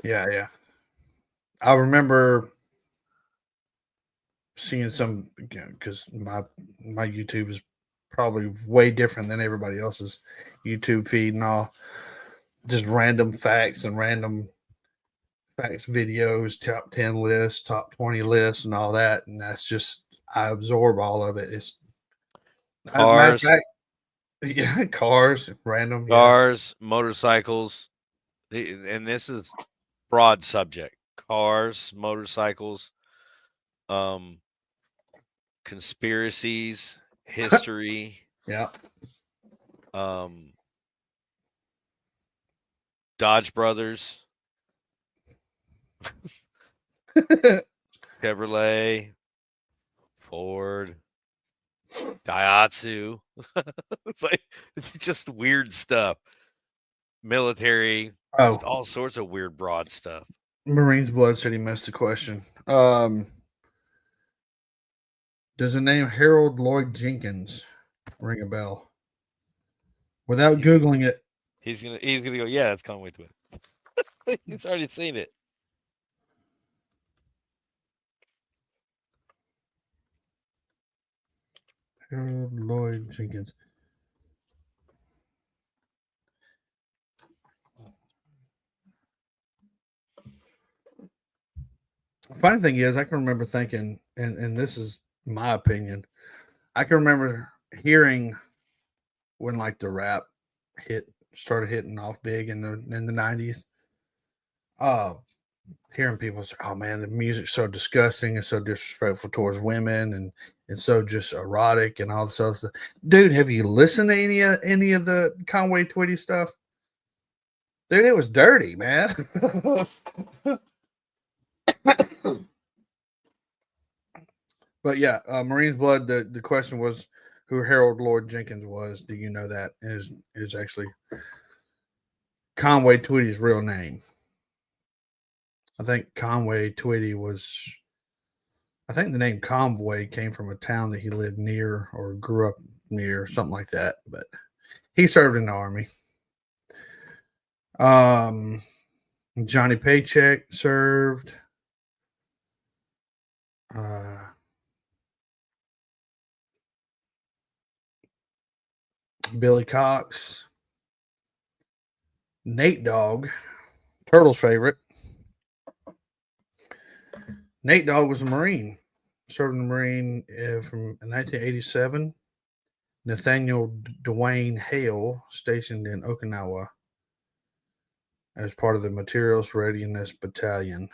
I remember seeing some, because my YouTube is probably way different than everybody else's YouTube feed and all. Just random facts and random facts videos, top 10 lists, top 20 lists, and all that. And that's just, I absorb all of it. It's cars, yeah, cars, random cars, motorcycles, and this is broad subject: cars, motorcycles, conspiracies, history, yeah, Dodge Brothers, Chevrolet, Ford, Daihatsu. It's just weird stuff. Military, just all sorts of weird broad stuff. Marines Blood said he missed the question. Does the name Harold Lloyd Jenkins ring a bell? Without Googling it, he's gonna go, yeah, that's Conway Twitty. He's already seen it. Harold Lloyd Jenkins. The funny thing is, I can remember thinking, and this is my opinion, I can remember hearing when like the rap started hitting off big in the 90s. Hearing people say, "Oh man, the music's so disgusting and so disrespectful towards women and so just erotic and all this other stuff." Dude, have you listened to any of the Conway Twitty stuff? Dude, it was dirty, man. But yeah, Marine's Blood. The question was who Harold Lloyd Jenkins was. Do you know that? Is actually Conway Twitty's real name. I think Conway Twitty was. I think the name Conway came from a town that he lived near or grew up near, something like that. But he served in the army. Johnny Paycheck served. Billy Cox. Nate Dogg, Turtle's favorite. Nate Dogg was a Marine. Served in the Marine from 1987. Nathaniel Dwayne Hale, stationed in Okinawa as part of the Materials Readiness Battalion.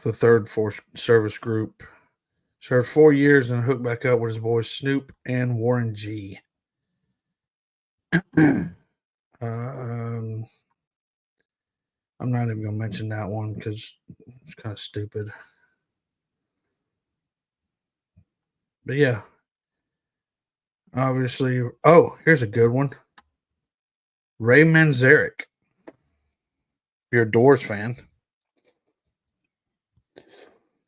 The 3rd Force Service Group. Served 4 years and hooked back up with his boys Snoop and Warren G. I'm not even going to mention that one because it's kind of stupid. But yeah. Obviously. Oh, here's a good one. Ray Manzarek. If you're a Doors fan.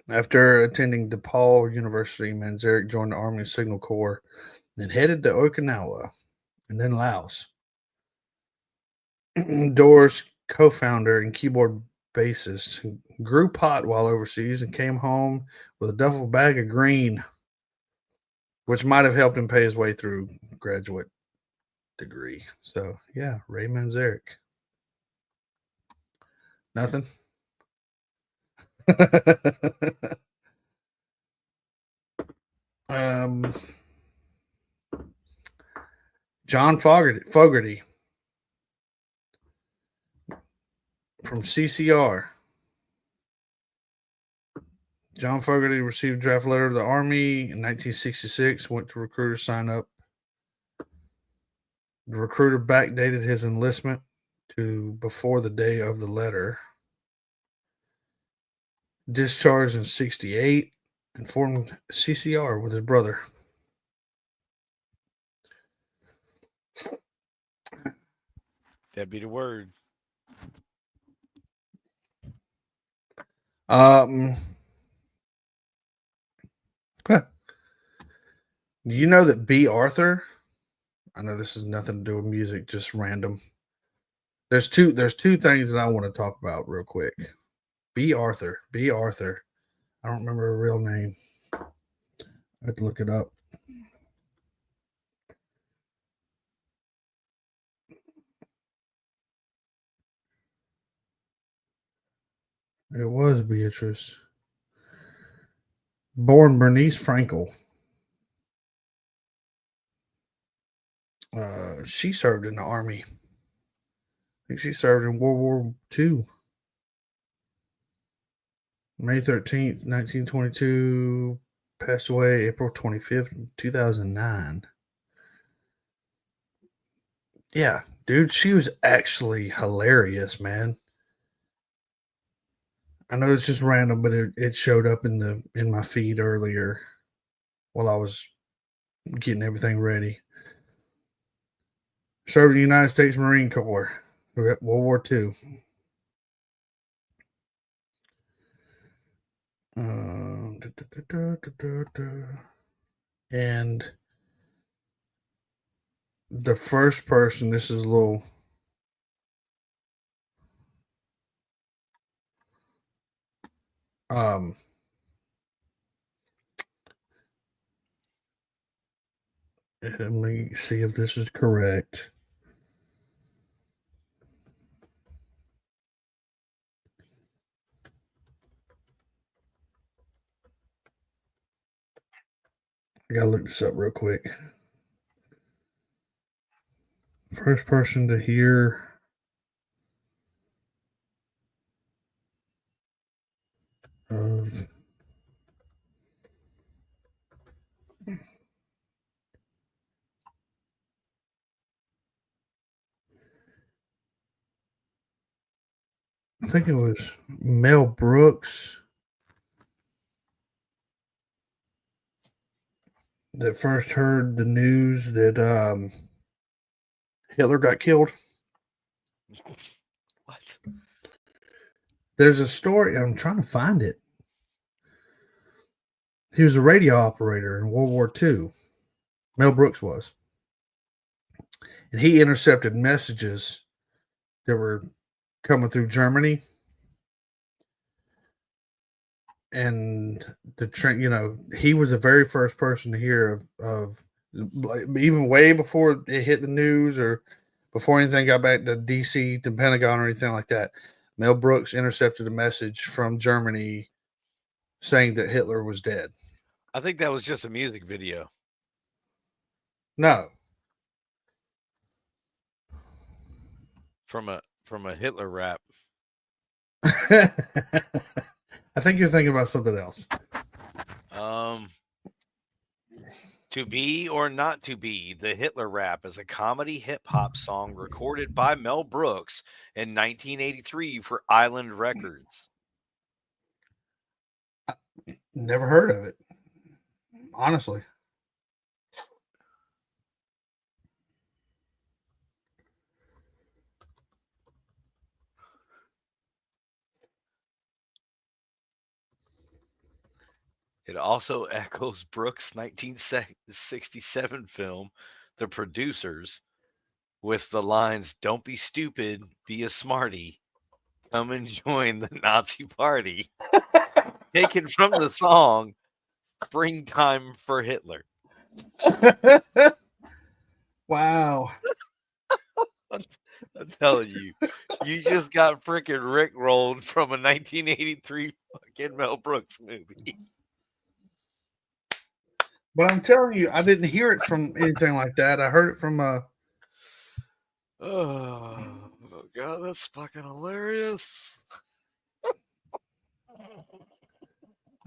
After attending DePaul University, Manzarek joined the Army Signal Corps and headed to Okinawa and then Laos. Doors co-founder and keyboard bassist grew pot while overseas and came home with a duffel bag of green, which might have helped him pay his way through graduate degree. So yeah, Ray Manzarek. Nothing. John Fogerty from CCR. John Fogerty received a draft letter of the Army in 1966, went to recruiter sign up. The recruiter backdated his enlistment to before the day of the letter. Discharged in 68 and formed CCR with his brother. That'd be the word. Do you know that B. Arthur? I know this has nothing to do with music, just random. There's two things that I want to talk about real quick. B. Arthur. I don't remember her real name. I have to look it up. It was Beatrice. Born Bernice Frankel. She served in the Army. I think she served in World War II. May 13th, 1922. Passed away April 25th, 2009. Yeah, dude, she was actually hilarious, man. I know it's just random, but it showed up in my feed earlier while I was getting everything ready. Served in the United States Marine Corps, World War II. And the first person, this is a little. Let me see if this is correct. I gotta look this up real quick. First person to hear of I think it was Mel Brooks that first heard the news that Hitler got killed. What? There's a story. I'm trying to find it. He was a radio operator in World War II. Mel Brooks was. And he intercepted messages that were coming through Germany. And he was the very first person to hear of like, even way before it hit the news or before anything got back to DC, to Pentagon or anything like that. Mel Brooks intercepted a message from Germany saying that Hitler was dead. I think that was just a music video. No. From a Hitler rap. I think you're thinking about something else. To Be or Not to Be, the Hitler Rap is a comedy hip-hop song recorded by Mel Brooks in 1983 for Island Records. Never heard of it, honestly. It also echoes Brooks' 1967 film, The Producers, with the lines, "Don't be stupid, be a smarty. Come and join the Nazi party." Taken from the song Springtime for Hitler. Wow. I'm telling you, you just got freaking rickrolled from a 1983 fucking Mel Brooks movie. But I'm telling you, I didn't hear it from anything like that. I heard it from Oh God, that's fucking hilarious.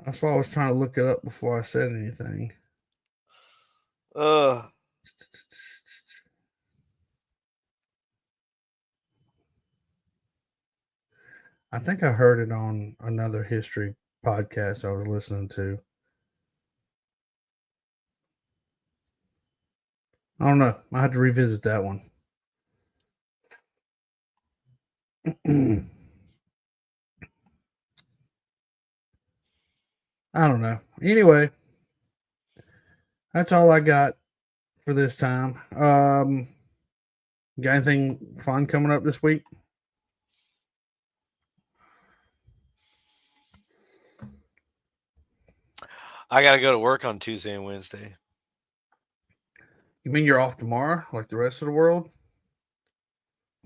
That's why I was trying to look it up before I said anything. I think I heard it on another history podcast I was listening to. I don't know. I had to revisit that one. I don't know. Anyway, that's all I got for this time. Got anything fun coming up this week? I got to go to work on Tuesday and Wednesday. You mean you're off tomorrow, like the rest of the world?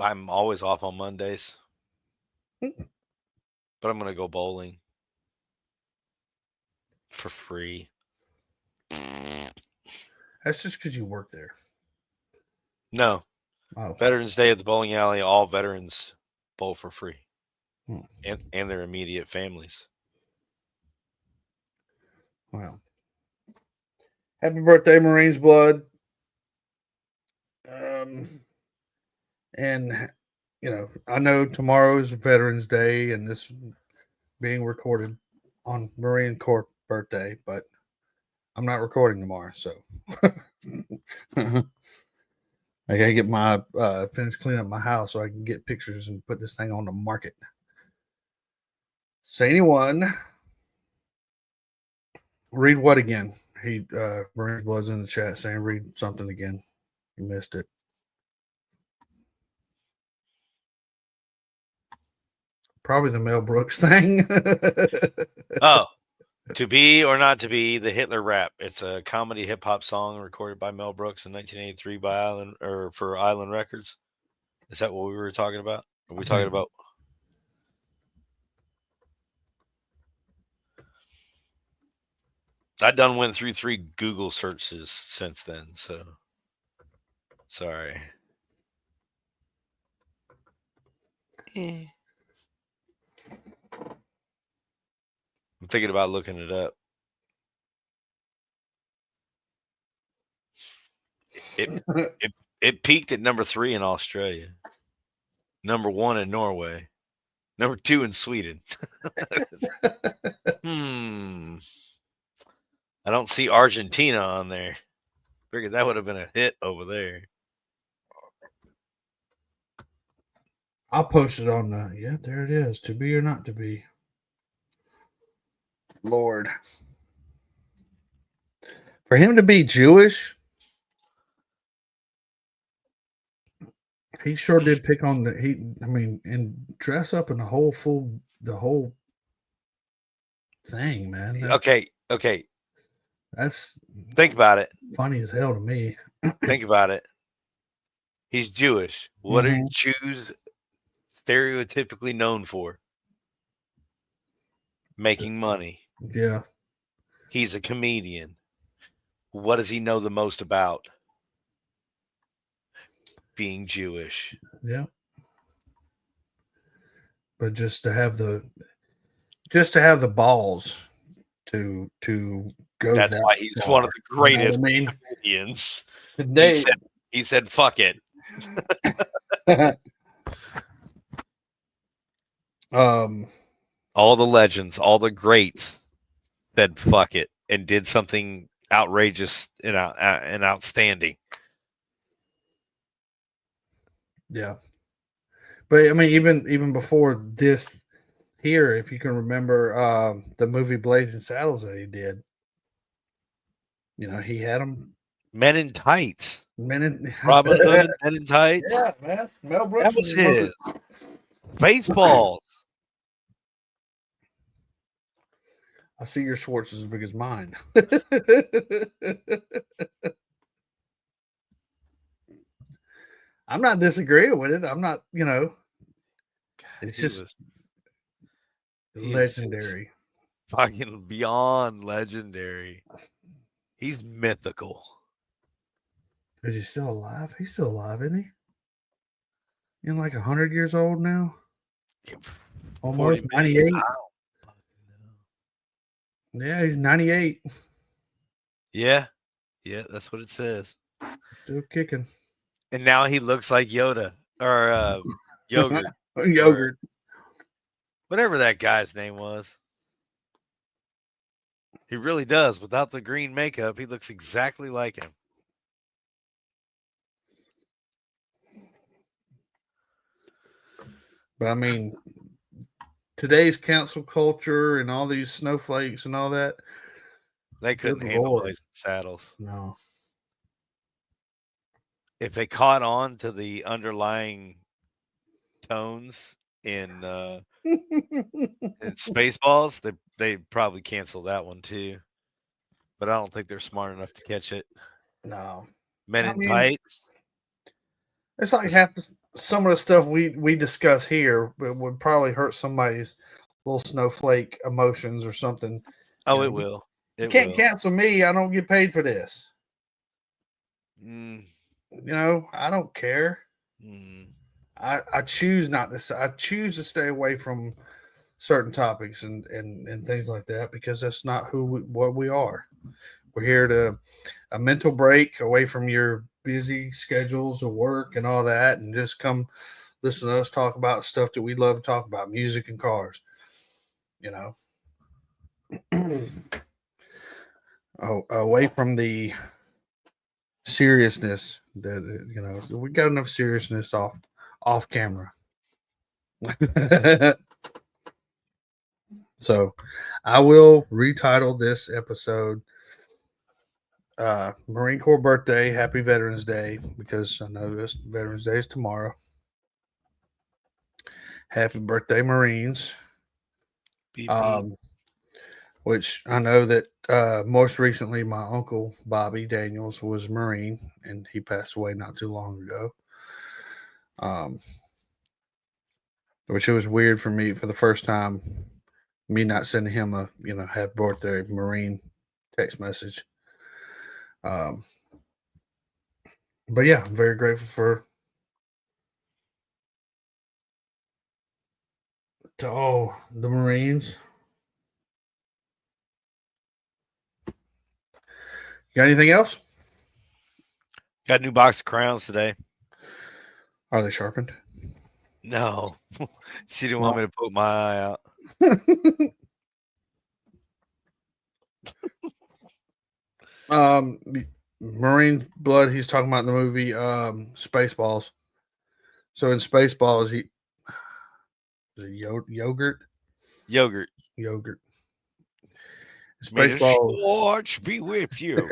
I'm always off on Mondays. But I'm going to go bowling. For free. That's just because you work there. No. Oh. Veterans Day at the bowling alley, all veterans bowl for free. And their immediate families. Wow. Happy birthday, Marines Blood. And, I know tomorrow's Veterans Day and this being recorded on Marine Corps birthday, but I'm not recording tomorrow, so I gotta get my finish cleaning up my house so I can get pictures and put this thing on the market. So anyone read what again? He Marines Blood's in the chat saying read something again. You missed it. Probably the Mel Brooks thing. Oh, To Be or Not to Be, the Hitler Rap. It's a comedy hip hop song recorded by Mel Brooks in 1983 for Island Records. Is that what we were talking about? Are we talking about? I done went through 3 Google searches since then, so sorry. I'm thinking about looking it up. It peaked at number 3 in Australia, number 1 in Norway, Number 2 in Sweden. I don't see Argentina on there. Figured that would have been a hit over there. I'll post it on the. Yeah, there it is. To be or not to be. Lord. For him to be Jewish, he sure did pick on and dress up in the whole thing, man. Okay. That's Think about it. funny as hell to me. Think about it. He's Jewish. What are Jews stereotypically known for? Making money. Yeah. He's a comedian. What does he know the most about? Being Jewish. Yeah. But just to have the balls to go. That's why he's one of the greatest comedians. Today he said fuck it. All the legends, all the greats said fuck it and did something outrageous and outstanding. Yeah. But I mean, even before this here, if you can remember the movie Blazing Saddles that he did, he had them. Men in Tights. Robin Hood and Men in Tights. Yeah, man. Mel Brooks. That was his. Baseballs. I see your Schwartz is as big as mine. I'm not disagreeing with it. I'm not, it's just legendary. Fucking beyond legendary. He's mythical. Is he still alive? He's still alive, isn't he? He's like 100 years old now? Almost 98. Yeah, he's 98. Yeah, that's what it says. Still kicking. And now he looks like Yoda or Yogurt. Yogurt. Whatever that guy's name was. He really does. Without the green makeup, he looks exactly like him. But I mean, today's cancel culture and all these snowflakes and all that, they couldn't handle Blazing Saddles. No. If they caught on to the underlying tones in Spaceballs, they probably cancel that one too. But I don't think they're smart enough to catch it. No. Men in Tights. It's like some of the stuff we discuss here would probably hurt somebody's little snowflake emotions or something. Oh, it will. You can't cancel me. I don't get paid for this. I don't care. I choose not to. I choose to stay away from certain topics and things like that because that's not what we are. We're here to a mental break away from your busy schedules of work and all that, and just come listen to us talk about stuff that we love to talk about, music and cars. Away from the seriousness that we got enough seriousness off camera. So I will retitle this episode Marine Corps birthday, happy Veterans Day, because I know this Veterans Day is tomorrow. Happy birthday, Marines. Which I know that most recently my uncle Bobby Daniels was a Marine, and he passed away not too long ago. Which it was weird for me for the first time, me not sending him a happy birthday Marine text message. But yeah, I'm very grateful to all the Marines. Got anything else? Got a new box of crowns today. Are they sharpened? No, she didn't want me to poke my eye out. Marine Blood. He's talking about in the movie Spaceballs. So in Spaceballs, he is it yogurt. Yogurt. Spaceballs. Watch be with you.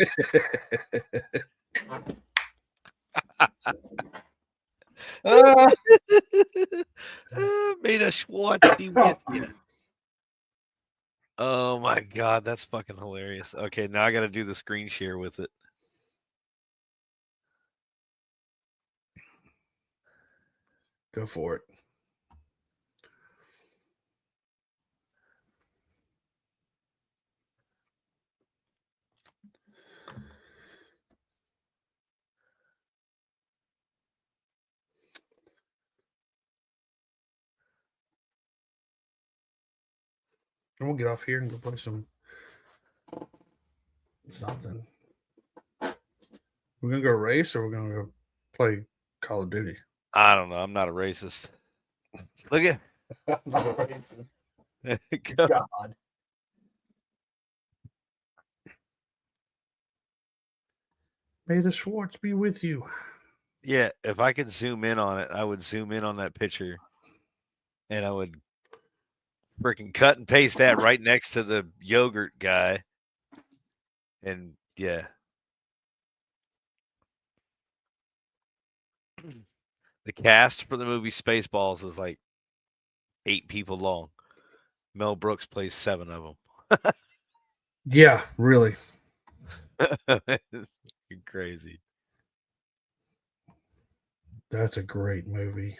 May the Schwartz be with you. Oh my God, that's fucking hilarious. Okay, now I got to do the screen share with it. Go for it. And we'll get off here and go play something. We're gonna go race, or we're gonna go play Call of Duty. I don't know. I'm not a racist. Look at. I'm not a racist. Go. God. May the Schwartz be with you. Yeah, if I could zoom in on it, I would zoom in on that picture, and I would freaking cut and paste that right next to the yogurt guy. And yeah. The cast for the movie Spaceballs is like 8 people long. Mel Brooks plays 7 of them. Yeah, really. It's crazy. That's a great movie.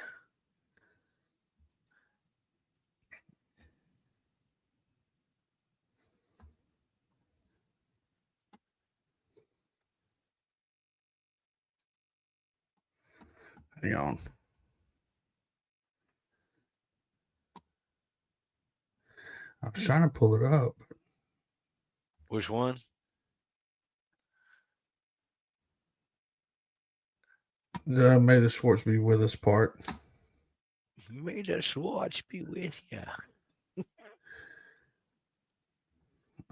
Hang on. I was trying to pull it up. Which one? The May the Schwartz be with us part. May the Schwartz be with you.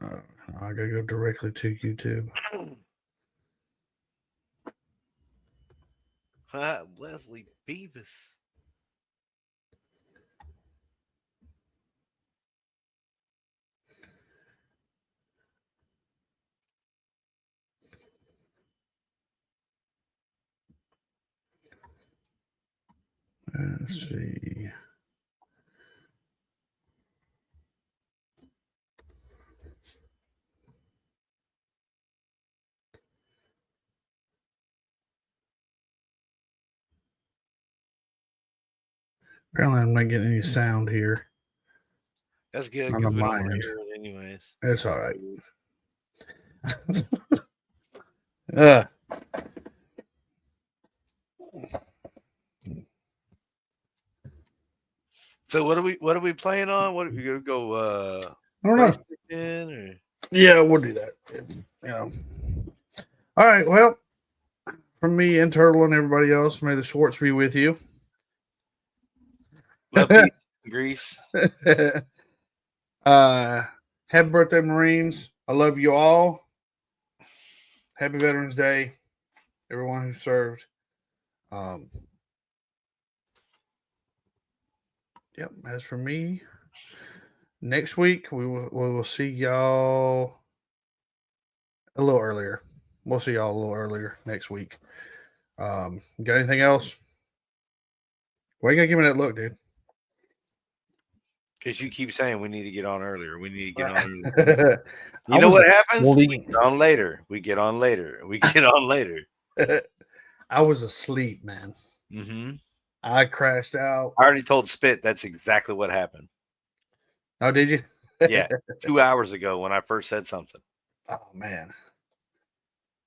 I gotta go directly to YouTube. Leslie Beavis. Let's see. Apparently, I'm not getting any sound here. That's good On because the we don't want to mind. hear it anyways. It's all right. So what are we playing on? What are we gonna go? I don't know. Or? Yeah, we'll do that. Yeah. All right. Well, from me and Turtle and everybody else, may the Schwartz be with you. Love, peace, and grease. Happy birthday, Marines. I love you all. Happy Veterans Day, everyone who served. Yep. As for me, next week we will see y'all a little earlier. We'll see y'all a little earlier next week. Got anything else? Why you gotta give me that look, dude? Because you keep saying we need to get on earlier. We need to get on earlier. You I know was what happens? We asleep. get on later. We get on later. We get on later. I was asleep, man. Mm-hmm. I crashed out. I already told Spit that's exactly what happened. Oh, did you? Yeah, 2 hours ago when I first said something. Oh, man.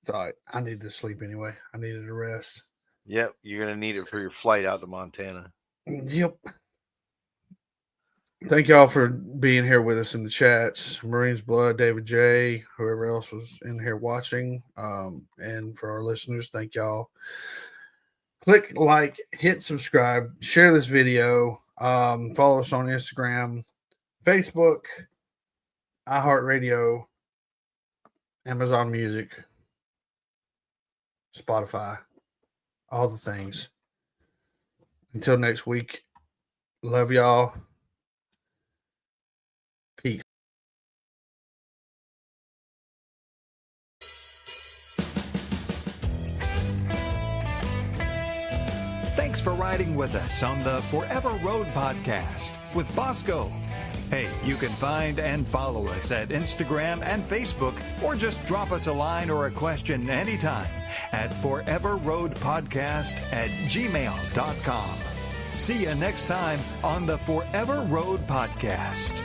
It's all right. I needed to sleep anyway. I needed a rest. Yep, you're going to need it for your flight out to Montana. Yep. Thank y'all for being here with us in the chats. Marines Blood, David J, whoever else was in here watching. And for our listeners, thank y'all click like, hit subscribe, share this video, follow us on Instagram, Facebook, iHeartRadio, Amazon Music, Spotify, all the things. Until next week, love y'all. Peace. Thanks for riding with us on the Forever Road podcast with Bosco. Hey, you can find and follow us at Instagram and Facebook, or just drop us a line or a question anytime at foreverroadpodcast@gmail.com. See you next time on the Forever Road podcast.